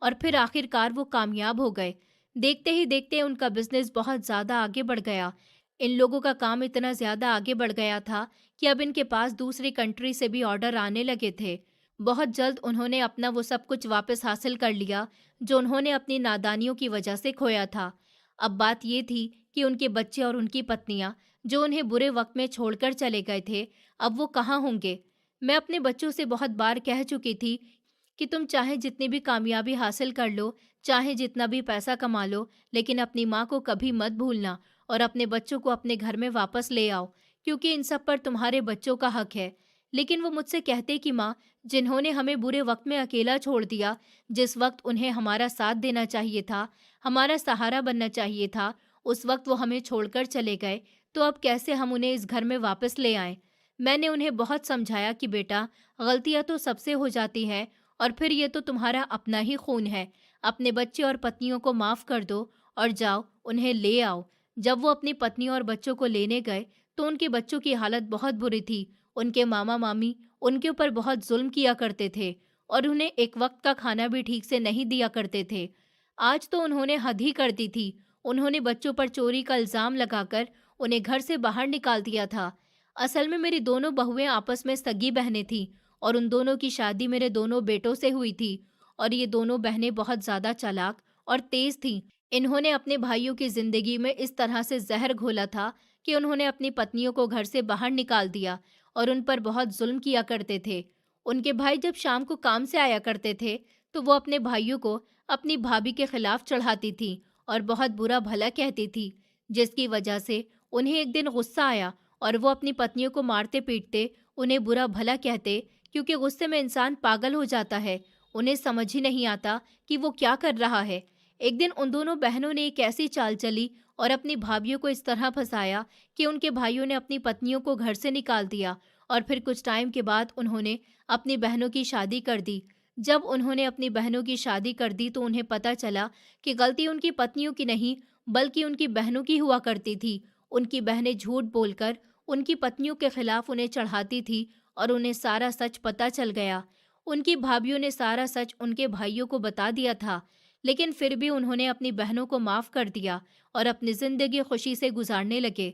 और फिर आखिरकार वो कामयाब हो गए। देखते ही देखते उनका बिजनेस बहुत ज़्यादा आगे बढ़ गया। इन लोगों का काम इतना ज़्यादा आगे बढ़ गया था कि अब इनके पास दूसरी कंट्री से भी ऑर्डर आने लगे थे। बहुत जल्द उन्होंने अपना वो सब कुछ वापस हासिल कर लिया जो उन्होंने अपनी नादानियों की वजह से खोया था। अब बात ये थी कि उनके बच्चे और उनकी पत्नियां जो उन्हें बुरे वक्त में छोड़कर चले गए थे, अब वो कहाँ होंगे। मैं अपने बच्चों से बहुत बार कह चुकी थी कि तुम चाहे जितनी भी कामयाबी हासिल कर लो, चाहे जितना भी पैसा कमा लो, लेकिन अपनी माँ को कभी मत भूलना और अपने बच्चों को अपने घर में वापस ले आओ, क्योंकि इन सब पर तुम्हारे बच्चों का हक है। लेकिन वो मुझसे कहते कि माँ, जिन्होंने हमें बुरे वक्त में अकेला छोड़ दिया, जिस वक्त उन्हें हमारा साथ देना चाहिए था, हमारा सहारा बनना चाहिए था, उस वक्त वो हमें छोड़कर चले गए, तो अब कैसे हम उन्हें इस घर में वापस ले आएं। मैंने उन्हें बहुत समझाया कि बेटा, गलतियां तो सबसे हो जाती हैं और फिर ये तो तुम्हारा अपना ही खून है। अपने बच्चे और पत्नियों को माफ़ कर दो और जाओ उन्हें ले आओ। जब वो अपनी पत्नी और बच्चों को लेने गए तो उनके बच्चों की हालत बहुत बुरी थी। उनके मामा मामी उनके ऊपर बहुत जुल्म किया करते थे और उन्हें एक वक्त का खाना भी ठीक से नहीं दिया करते थे। आज तो उन्होंने हद ही कर दी थी। उन्होंने बच्चों पर चोरी का इल्ज़ाम लगाकर उन्हें घर से बाहर निकाल दिया था। असल में मेरी दोनों बहुएं आपस में सगी बहनें थीं और उन दोनों की शादी मेरे दोनों बेटों से हुई थी, और ये दोनों बहनें बहुत ज़्यादा चालाक और तेज़ थीं। इन्होंने अपने भाइयों की ज़िंदगी में इस तरह से जहर घोला था कि उन्होंने अपनी पत्नियों को घर से बाहर निकाल दिया और उन पर बहुत जुल्म किया करते थे। उनके भाई जब शाम को काम से आया करते थे तो वो अपने भाइयों को अपनी भाभी के खिलाफ चढ़ाती थी और बहुत बुरा भला कहती थी, जिसकी वजह से उन्हें एक दिन गुस्सा आया और वो अपनी पत्नियों को मारते पीटते उन्हें बुरा भला कहते क्योंकि गुस्से में इंसान पागल हो जाता है। उन्हें समझ ही नहीं आता कि वो क्या कर रहा है। एक दिन उन दोनों बहनों ने एक ऐसी चाल चली और अपनी भाभीियों को इस तरह फंसाया कि उनके भाइयों ने अपनी पत्नियों को घर से निकाल दिया और फिर कुछ टाइम के बाद उन्होंने अपनी बहनों की शादी कर दी। जब उन्होंने अपनी बहनों की शादी कर दी तो उन्हें पता चला कि गलती उनकी पत्नियों की नहीं बल्कि उनकी बहनों की हुआ करती थी। उनकी बहनें झूठ बोलकर उनकी पत्नियों के खिलाफ उन्हें चढ़ाती थी और उन्हें सारा सच पता चल गया। उनकी भाभीियों ने सारा सच उनके भाइयों को बता दिया था, लेकिन फिर भी उन्होंने अपनी बहनों को माफ़ कर दिया और अपनी ज़िंदगी खुशी से गुजारने लगे,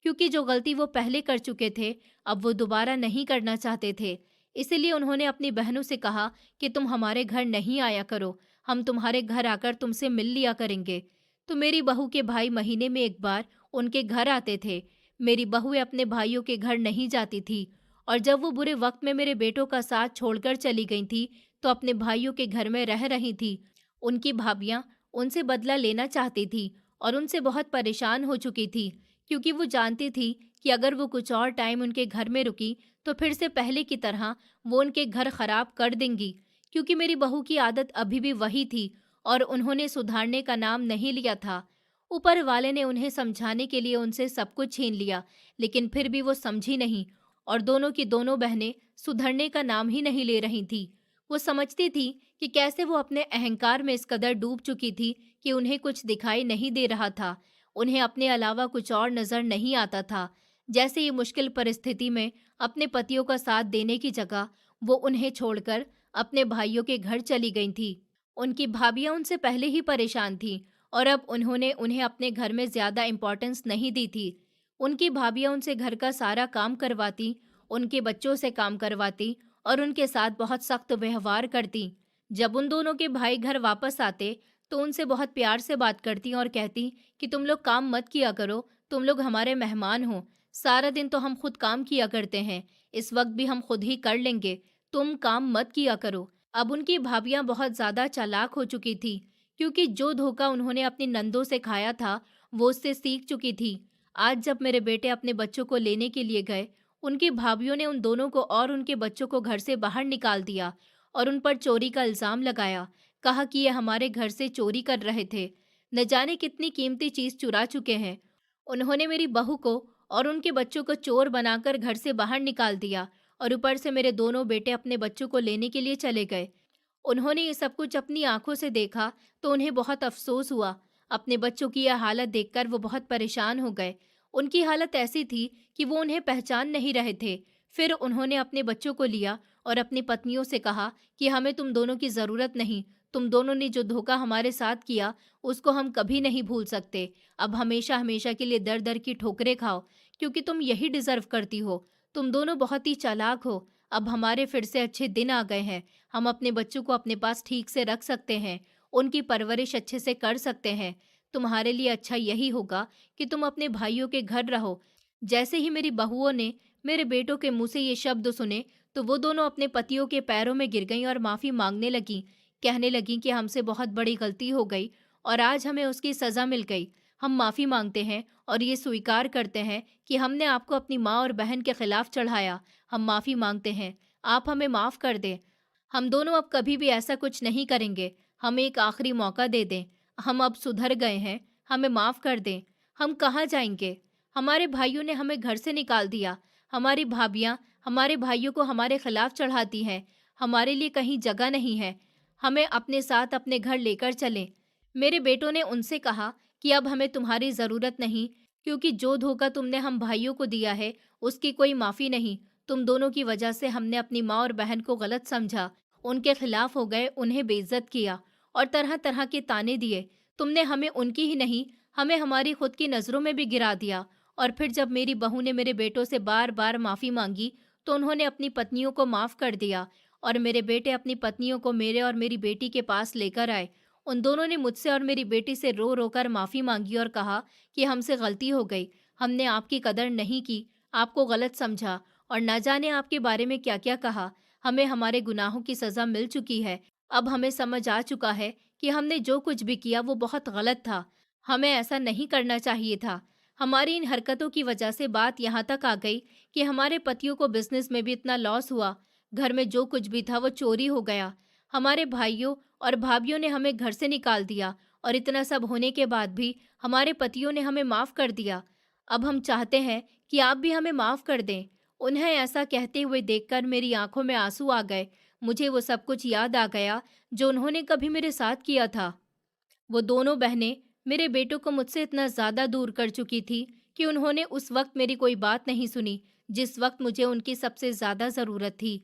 क्योंकि जो गलती वो पहले कर चुके थे अब वो दोबारा नहीं करना चाहते थे। इसीलिए उन्होंने अपनी बहनों से कहा कि तुम हमारे घर नहीं आया करो, हम तुम्हारे घर आकर तुमसे मिल लिया करेंगे। तो मेरी बहू के भाई महीने में एक बार उनके घर आते थे। मेरी बहुएं अपने भाइयों के घर नहीं जाती थी और जब वो बुरे वक्त में मेरे बेटों का साथ छोड़कर चली गई थी तो अपने भाइयों के घर में रह रही थी। उनकी भाभियां उनसे बदला लेना चाहती थी और उनसे बहुत परेशान हो चुकी थी, क्योंकि वो जानती थी कि अगर वो कुछ और टाइम उनके घर में रुकी तो फिर से पहले की तरह वो उनके घर खराब कर देंगी। क्योंकि मेरी बहू की आदत अभी भी वही थी और उन्होंने सुधारने का नाम नहीं लिया था। ऊपर वाले ने उन्हें समझाने के लिए उनसे सब कुछ छीन लिया, लेकिन फिर भी वो समझी नहीं और दोनों की दोनों बहनें सुधरने का नाम ही नहीं ले रही थी। वो समझती थी कि कैसे वो अपने अहंकार में इस कदर डूब चुकी थी कि उन्हें कुछ दिखाई नहीं दे रहा था। उन्हें अपने अलावा कुछ और नजर नहीं आता था। जैसे ये मुश्किल परिस्थिति में अपने पतियों का साथ देने की जगह वो उन्हें छोड़कर अपने भाइयों के घर चली गई थी। उनकी भाभियां उनसे पहले ही परेशान थीं और अब उन्होंने उन्हें अपने घर में ज्यादा इम्पोर्टेंस नहीं दी थी। उनकी भाभियां उनसे घर का सारा काम करवाती, उनके बच्चों से काम करवाती और उनके साथ बहुत सख्त व्यवहार करती। जब उन दोनों के भाई घर वापस आते तो उनसे बहुत प्यार से बात करती और कहती कि तुम लोग काम मत किया करो, तुम लोग हमारे मेहमान हो। सारा दिन तो हम खुद काम किया करते हैं, इस वक्त भी हम खुद ही कर लेंगे, तुम काम मत किया करो। अब उनकी भाभियां बहुत ज्यादा चालाक हो चुकी थी, क्योंकि जो धोखा उन्होंने अपनी नंदों से खाया था वो उससे सीख चुकी थी। आज जब मेरे बेटे अपने बच्चों को लेने के लिए गए, उनकी भाभीियों ने उन दोनों को और उनके बच्चों को घर से बाहर निकाल दिया और उन पर चोरी का इल्जाम लगाया। कहा कि ये हमारे घर से चोरी कर रहे थे, न जाने कितनी कीमती चीज चुरा चुके हैं। उन्होंने मेरी बहू को और उनके बच्चों को चोर बनाकर घर से बाहर निकाल दिया और ऊपर से मेरे दोनों बेटे अपने बच्चों को लेने के लिए चले गए। उन्होंने ये सब कुछ अपनी आंखों से देखा तो उन्हें बहुत अफसोस हुआ। अपने बच्चों की यह हालत देखकर वो बहुत परेशान हो गए। उनकी हालत ऐसी थी कि वो उन्हें पहचान नहीं रहे थे। फिर उन्होंने अपने बच्चों को लिया और अपनी पत्नियों से कहा कि हमें तुम दोनों की ज़रूरत नहीं, तुम दोनों ने जो धोखा हमारे साथ किया उसको हम कभी नहीं भूल सकते। अब हमेशा हमेशा के लिए दर दर की ठोकरें खाओ, क्योंकि तुम यही डिजर्व करती हो। तुम दोनों बहुत ही चालाक हो। अब हमारे फिर से अच्छे दिन आ गए हैं, हम अपने बच्चों को अपने पास ठीक से रख सकते हैं, उनकी परवरिश अच्छे से कर सकते हैं। तुम्हारे लिए अच्छा यही होगा कि तुम अपने भाइयों के घर रहो। जैसे ही मेरी बहुओं ने मेरे बेटों के मुंह से ये शब्द सुने तो वो दोनों अपने पतियों के पैरों में गिर गईं और माफ़ी मांगने लगीं। कहने लगीं कि हमसे बहुत बड़ी गलती हो गई और आज हमें उसकी सज़ा मिल गई। हम माफ़ी मांगते हैं और ये स्वीकार करते हैं कि हमने आपको अपनी माँ और बहन के खिलाफ चढ़ाया। हम माफ़ी मांगते हैं, आप हमें माफ़ कर दें। हम दोनों अब कभी भी ऐसा कुछ नहीं करेंगे। हमें एक आखिरी मौका दे दें। हम अब सुधर गए हैं, हमें माफ़ कर दें। हम कहाँ जाएंगे? हमारे भाइयों ने हमें घर से निकाल दिया। हमारी भाभियाँ हमारे भाइयों को हमारे खिलाफ चढ़ाती हैं। हमारे लिए कहीं जगह नहीं है। हमें अपने साथ अपने घर लेकर चलें। मेरे बेटों ने उनसे कहा कि अब हमें तुम्हारी ज़रूरत नहीं, क्योंकि जो धोखा तुमने हम भाइयों को दिया है उसकी कोई माफ़ी नहीं। तुम दोनों की वजह से हमने अपनी माँ और बहन को गलत समझा, उनके खिलाफ हो गए, उन्हें बेइज्जत किया और तरह तरह के ताने दिए। तुमने हमें उनकी ही नहीं, हमें हमारी खुद की नज़रों में भी गिरा दिया। और फिर जब मेरी बहू ने मेरे बेटों से बार बार माफ़ी मांगी तो उन्होंने अपनी पत्नियों को माफ़ कर दिया और मेरे बेटे अपनी पत्नियों को मेरे और मेरी बेटी के पास लेकर आए। उन दोनों ने मुझसे और मेरी बेटी से रो रो कर माफ़ी मांगी और कहा कि हमसे गलती हो गई, हमने आपकी कदर नहीं की, आपको गलत समझा और न जाने आपके बारे में क्या क्या कहा। हमें हमारे गुनाहों की सज़ा मिल चुकी है। अब हमें समझ आ चुका है कि हमने जो कुछ भी किया वो बहुत गलत था। हमें ऐसा नहीं करना चाहिए था। हमारी इन हरकतों की वजह से बात यहाँ तक आ गई कि हमारे पतियों को बिजनेस में भी इतना लॉस हुआ। घर में जो कुछ भी था वो चोरी हो गया। हमारे भाइयों और भाभीियों ने हमें घर से निकाल दिया और इतना सब होने के बाद भी हमारे पतियों ने हमें माफ़ कर दिया। अब हम चाहते हैं कि आप भी हमें माफ़ कर दें। उन्हें ऐसा कहते हुए देखकर मेरी आंखों में आंसू आ गए। मुझे वो सब कुछ याद आ गया जो उन्होंने कभी मेरे साथ किया था। वो दोनों बहनें मेरे बेटों को मुझसे इतना ज़्यादा दूर कर चुकी थी कि उन्होंने उस वक्त मेरी कोई बात नहीं सुनी, जिस वक्त मुझे उनकी सबसे ज़्यादा ज़रूरत थी।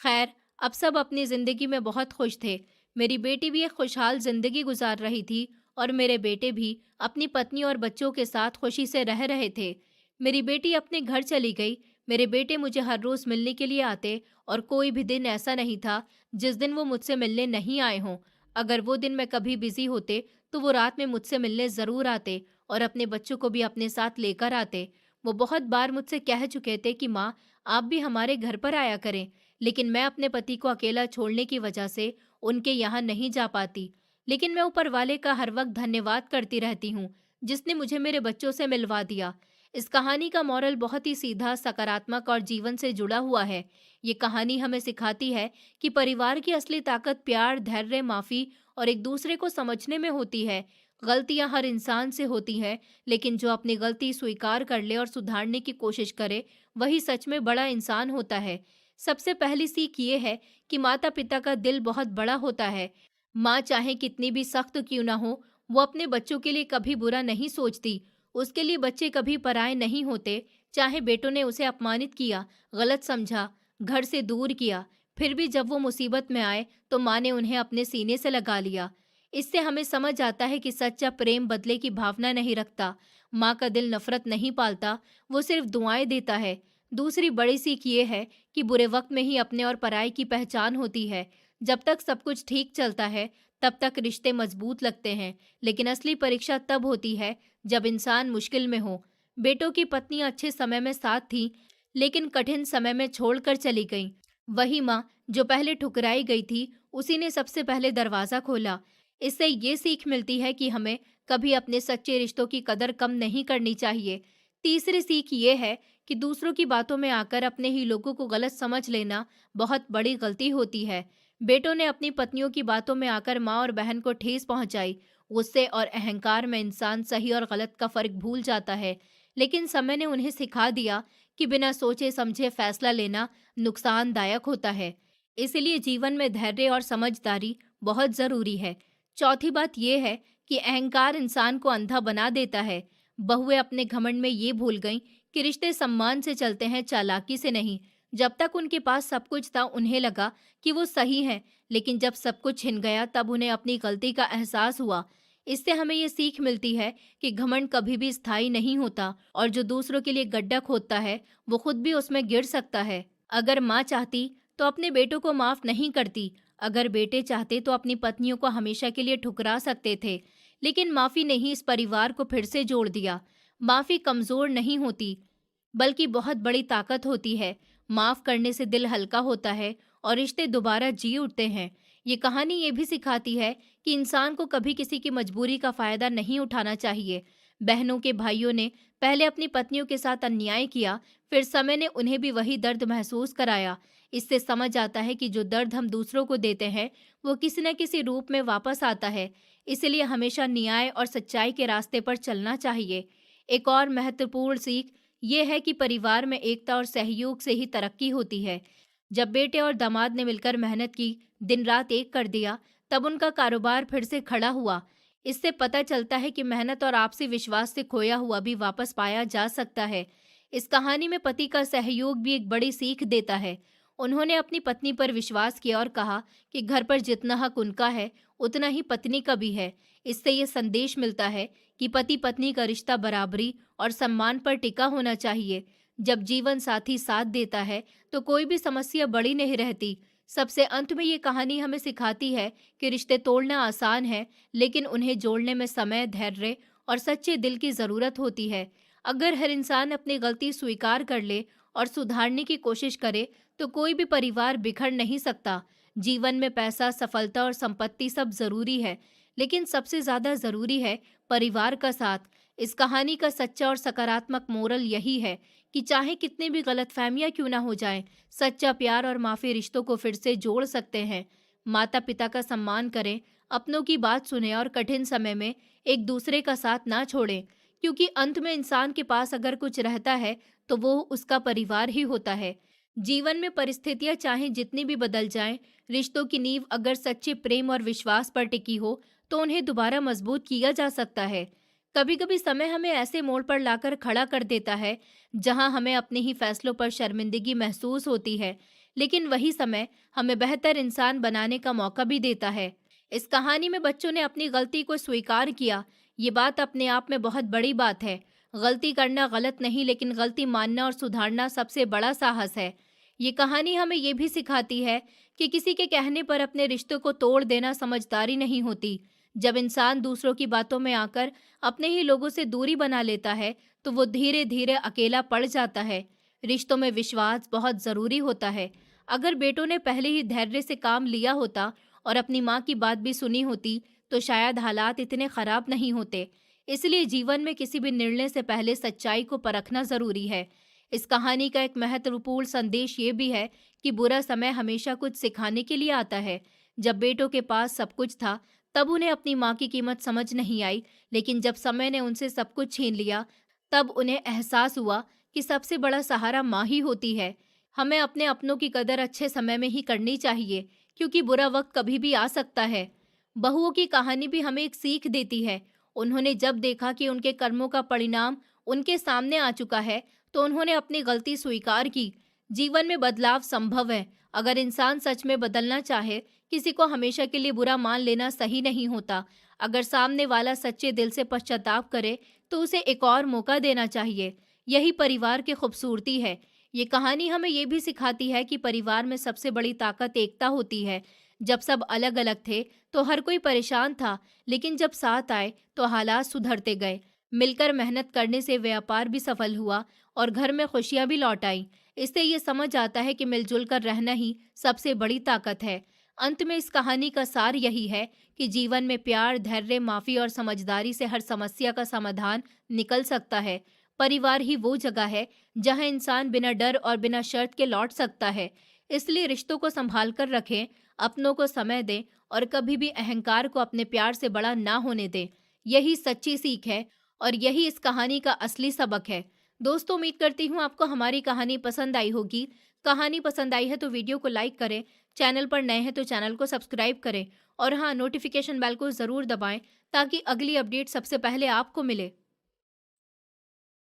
खैर, अब सब अपनी ज़िंदगी में बहुत खुश थे। मेरी बेटी भी एक खुशहाल ज़िंदगी गुजार रही थी और मेरे बेटे भी अपनी पत्नी और बच्चों के साथ खुशी से रह रहे थे। मेरी बेटी अपने घर चली गई। मेरे बेटे मुझे हर रोज़ मिलने के लिए आते और कोई भी दिन ऐसा नहीं था जिस दिन वो मुझसे मिलने नहीं आए हों। अगर वो दिन मैं कभी बिजी होते तो वो रात में मुझसे मिलने ज़रूर आते और अपने बच्चों को भी अपने साथ लेकर आते। वो बहुत बार मुझसे कह चुके थे कि माँ, आप भी हमारे घर पर आया करें, लेकिन मैं अपने पति को अकेला छोड़ने की वजह से उनके यहाँ नहीं जा पाती। लेकिन मैं ऊपर वाले का हर वक्त धन्यवाद करती रहती हूँ, जिसने मुझे मेरे बच्चों से मिलवा दिया। इस कहानी का मॉरल बहुत ही सीधा, सकारात्मक और जीवन से जुड़ा हुआ है। ये कहानी हमें सिखाती है कि परिवार की असली ताकत प्यार, धैर्य, माफ़ी और एक दूसरे को समझने में होती है। गलतियां हर इंसान से होती हैं, लेकिन जो अपनी गलती स्वीकार कर ले और सुधारने की कोशिश करे, वही सच में बड़ा इंसान होता है। सबसे पहली सीख ये है कि माता पिता का दिल बहुत बड़ा होता है। माँ चाहे कितनी भी सख्त क्यों ना हो, वो अपने बच्चों के लिए कभी बुरा नहीं सोचती। उसके लिए बच्चे कभी पराये नहीं होते। चाहे बेटों ने उसे अपमानित किया, गलत समझा, घर से दूर किया, फिर भी जब वो मुसीबत में आए तो माँ ने उन्हें अपने सीने से लगा लिया। इससे हमें समझ आता है कि सच्चा प्रेम बदले की भावना नहीं रखता। माँ का दिल नफरत नहीं पालता, वो सिर्फ दुआएं देता है। दूसरी बड़ी सीख ये है कि बुरे वक्त में ही अपने और पराये की पहचान होती है। जब तक सब कुछ ठीक चलता है, तब तक रिश्ते मजबूत लगते हैं, लेकिन असली परीक्षा तब होती है जब इंसान मुश्किल में हो। बेटों की पत्नी अच्छे समय में साथ थी, लेकिन कठिन समय में छोड़कर चली गई। वही माँ जो पहले ठुकराई गई थी, उसी ने सबसे पहले दरवाजा खोला। इससे ये सीख मिलती है कि हमें कभी अपने सच्चे रिश्तों की कदर कम नहीं करनी चाहिए। तीसरी सीख ये है कि दूसरों की बातों में आकर अपने ही लोगों को गलत समझ लेना बहुत बड़ी गलती होती है। बेटों ने अपनी पत्नियों की बातों में आकर माँ और बहन को ठेस पहुंचाई। गुस्से और अहंकार में इंसान सही और गलत का फर्क भूल जाता है, लेकिन समय ने उन्हें सिखा दिया कि बिना सोचे समझे फैसला लेना नुकसानदायक होता है। इसलिए जीवन में धैर्य और समझदारी बहुत जरूरी है। चौथी बात यह है कि अहंकार इंसान को अंधा बना देता है। बहुएं अपने घमंड में ये भूल गईं कि रिश्ते सम्मान से चलते हैं, चालाकी से नहीं। जब तक उनके पास सब कुछ था, उन्हें लगा कि वो सही हैं, लेकिन जब सब कुछ छिन गया तब उन्हें अपनी गलती का एहसास हुआ। इससे हमें ये सीख मिलती है कि घमंड कभी भी स्थायी नहीं होता और जो दूसरों के लिए गड्ढा खोदता है, वो खुद भी उसमें गिर सकता है। अगर माँ चाहती तो अपने बेटों को माफ नहीं करती। अगर बेटे चाहते तो अपनी पत्नियों को हमेशा के लिए ठुकरा सकते थे, लेकिन माफी ने ही इस परिवार को फिर से जोड़ दिया। माफी कमजोर नहीं होती, बल्कि बहुत बड़ी ताकत होती है। माफ करने से दिल हल्का होता है और रिश्ते दोबारा जी उठते हैं। ये कहानी ये भी सिखाती है कि इंसान को कभी किसी की मजबूरी का फायदा नहीं उठाना चाहिए। बहनों के भाइयों ने पहले अपनी पत्नियों के साथ अन्याय किया, फिर समय ने उन्हें भी वही दर्द महसूस कराया। इससे समझ आता है कि जो दर्द हम दूसरों को देते हैं, वो किसी न किसी रूप में वापस आता है। इसलिए हमेशा न्याय और सच्चाई के रास्ते पर चलना चाहिए। एक और महत्वपूर्ण सीख ये है कि परिवार में एकता और सहयोग से ही तरक्की होती है। जब बेटे और दामाद ने मिलकर मेहनत की, दिन रात एक कर दिया, तब उनका कारोबार फिर से खड़ा हुआ। इससे पता चलता है कि मेहनत और आपसी विश्वास से खोया हुआ भी वापस पाया जा सकता है। इस कहानी में पति का सहयोग भी एक बड़ी सीख देता है। उन्होंने अपनी पत्नी पर विश्वास किया और कहा कि घर पर जितना हक उनका है, उतना ही पत्नी का भी है। इससे ये संदेश मिलता है कि पति पत्नी का रिश्ता बराबरी और सम्मान पर टिका होना चाहिए। जब जीवन साथी साथ देता है तो कोई भी समस्या बड़ी नहीं रहती। सबसे अंत में ये कहानी हमें सिखाती है कि रिश्ते तोड़ना आसान है, लेकिन उन्हें जोड़ने में समय, धैर्य और सच्चे दिल की जरूरत होती है। अगर हर इंसान अपनी गलती स्वीकार कर ले और सुधारने की कोशिश करे, तो कोई भी परिवार बिखर नहीं सकता। जीवन में पैसा, सफलता और संपत्ति सब जरूरी है, लेकिन सबसे ज्यादा जरूरी है परिवार का साथ। इस कहानी का सच्चा और सकारात्मक मोरल यही है कि चाहे कितनी भी गलतफहमियां क्यों ना हो जाएं, सच्चा प्यार और माफी रिश्तों को फिर से जोड़ सकते हैं। माता पिता का सम्मान करें, अपनों की बात सुने और कठिन समय में एक दूसरे का साथ ना छोड़ें, क्योंकि अंत में इंसान के पास अगर कुछ रहता है तो वो उसका परिवार ही होता है। जीवन में परिस्थितियां चाहे जितनी भी बदल जाएं, रिश्तों की नींव अगर सच्चे प्रेम और विश्वास पर टिकी हो तो उन्हें दोबारा मजबूत किया जा सकता है। कभी कभी समय हमें ऐसे मोड़ पर लाकर खड़ा कर देता है जहां हमें अपने ही फैसलों पर शर्मिंदगी महसूस होती है, लेकिन वही समय हमें बेहतर इंसान बनाने का मौका भी देता है। इस कहानी में बच्चों ने अपनी गलती को स्वीकार किया। ये बात अपने आप में बहुत बड़ी बात है। गलती करना गलत नहीं, लेकिन गलती मानना और सुधारना सबसे बड़ा साहस है। ये कहानी हमें ये भी सिखाती है कि किसी के कहने पर अपने रिश्तों को तोड़ देना समझदारी नहीं होती। जब इंसान दूसरों की बातों में आकर अपने ही लोगों से दूरी बना लेता है तो वो धीरे धीरे अकेला पड़ जाता है। रिश्तों में विश्वास बहुत जरूरी होता है। अगर बेटों ने पहले ही धैर्य से काम लिया होता और अपनी माँ की बात भी सुनी होती तो शायद हालात इतने खराब नहीं होते। इसलिए जीवन में किसी भी निर्णय से पहले सच्चाई को परखना जरूरी है। इस कहानी का एक महत्वपूर्ण संदेश ये भी है कि बुरा समय हमेशा कुछ सिखाने के लिए आता है। जब बेटों के पास सब कुछ था तब उन्हें अपनी माँ की कीमत समझ नहीं आई, लेकिन जब समय ने उनसे सब कुछ छीन लिया तब उन्हें एहसास हुआ कि सबसे बड़ा सहारा माँ ही होती है। हमें अपने अपनों की कदर अच्छे समय में ही करनी चाहिए, क्योंकि बुरा वक्त कभी भी आ सकता है। बहुओं की कहानी भी हमें एक सीख देती है। उन्होंने जब देखा कि उनके कर्मों का परिणाम उनके सामने आ चुका है तो उन्होंने अपनी गलती स्वीकार की। जीवन में बदलाव संभव है अगर इंसान सच में बदलना चाहे। किसी को हमेशा के लिए बुरा मान लेना सही नहीं होता। अगर सामने वाला सच्चे दिल से पश्चाताप करे तो उसे एक और मौका देना चाहिए। यही परिवार की खूबसूरती है। ये कहानी हमें ये भी सिखाती है कि परिवार में सबसे बड़ी ताकत एकता होती है। जब सब अलग अलग थे तो हर कोई परेशान था, लेकिन जब साथ आए तो हालात सुधरते गए। मिलकर मेहनत करने से व्यापार भी सफल हुआ और घर में खुशियां भी लौट आई। इससे ये समझ आता है कि मिलजुल कर रहना ही सबसे बड़ी ताकत है। अंत में इस कहानी का सार यही है कि जीवन में प्यार, धैर्य, माफी और समझदारी से हर समस्या का समाधान निकल सकता है। परिवार ही वो जगह है जहां इंसान बिना डर और बिना शर्त के लौट सकता है। इसलिए रिश्तों को संभाल कर रखें, अपनों को समय दें और कभी भी अहंकार को अपने प्यार से बड़ा ना होने दें। यही सच्ची सीख है और यही इस कहानी का असली सबक है। दोस्तों, उम्मीद करती हूँ आपको हमारी कहानी पसंद आई होगी। कहानी पसंद आई है तो वीडियो को लाइक करें, चैनल पर नए हैं तो चैनल को सब्सक्राइब करें और हाँ, नोटिफिकेशन बेल को ज़रूर दबाएं ताकि अगली अपडेट सबसे पहले आपको मिले।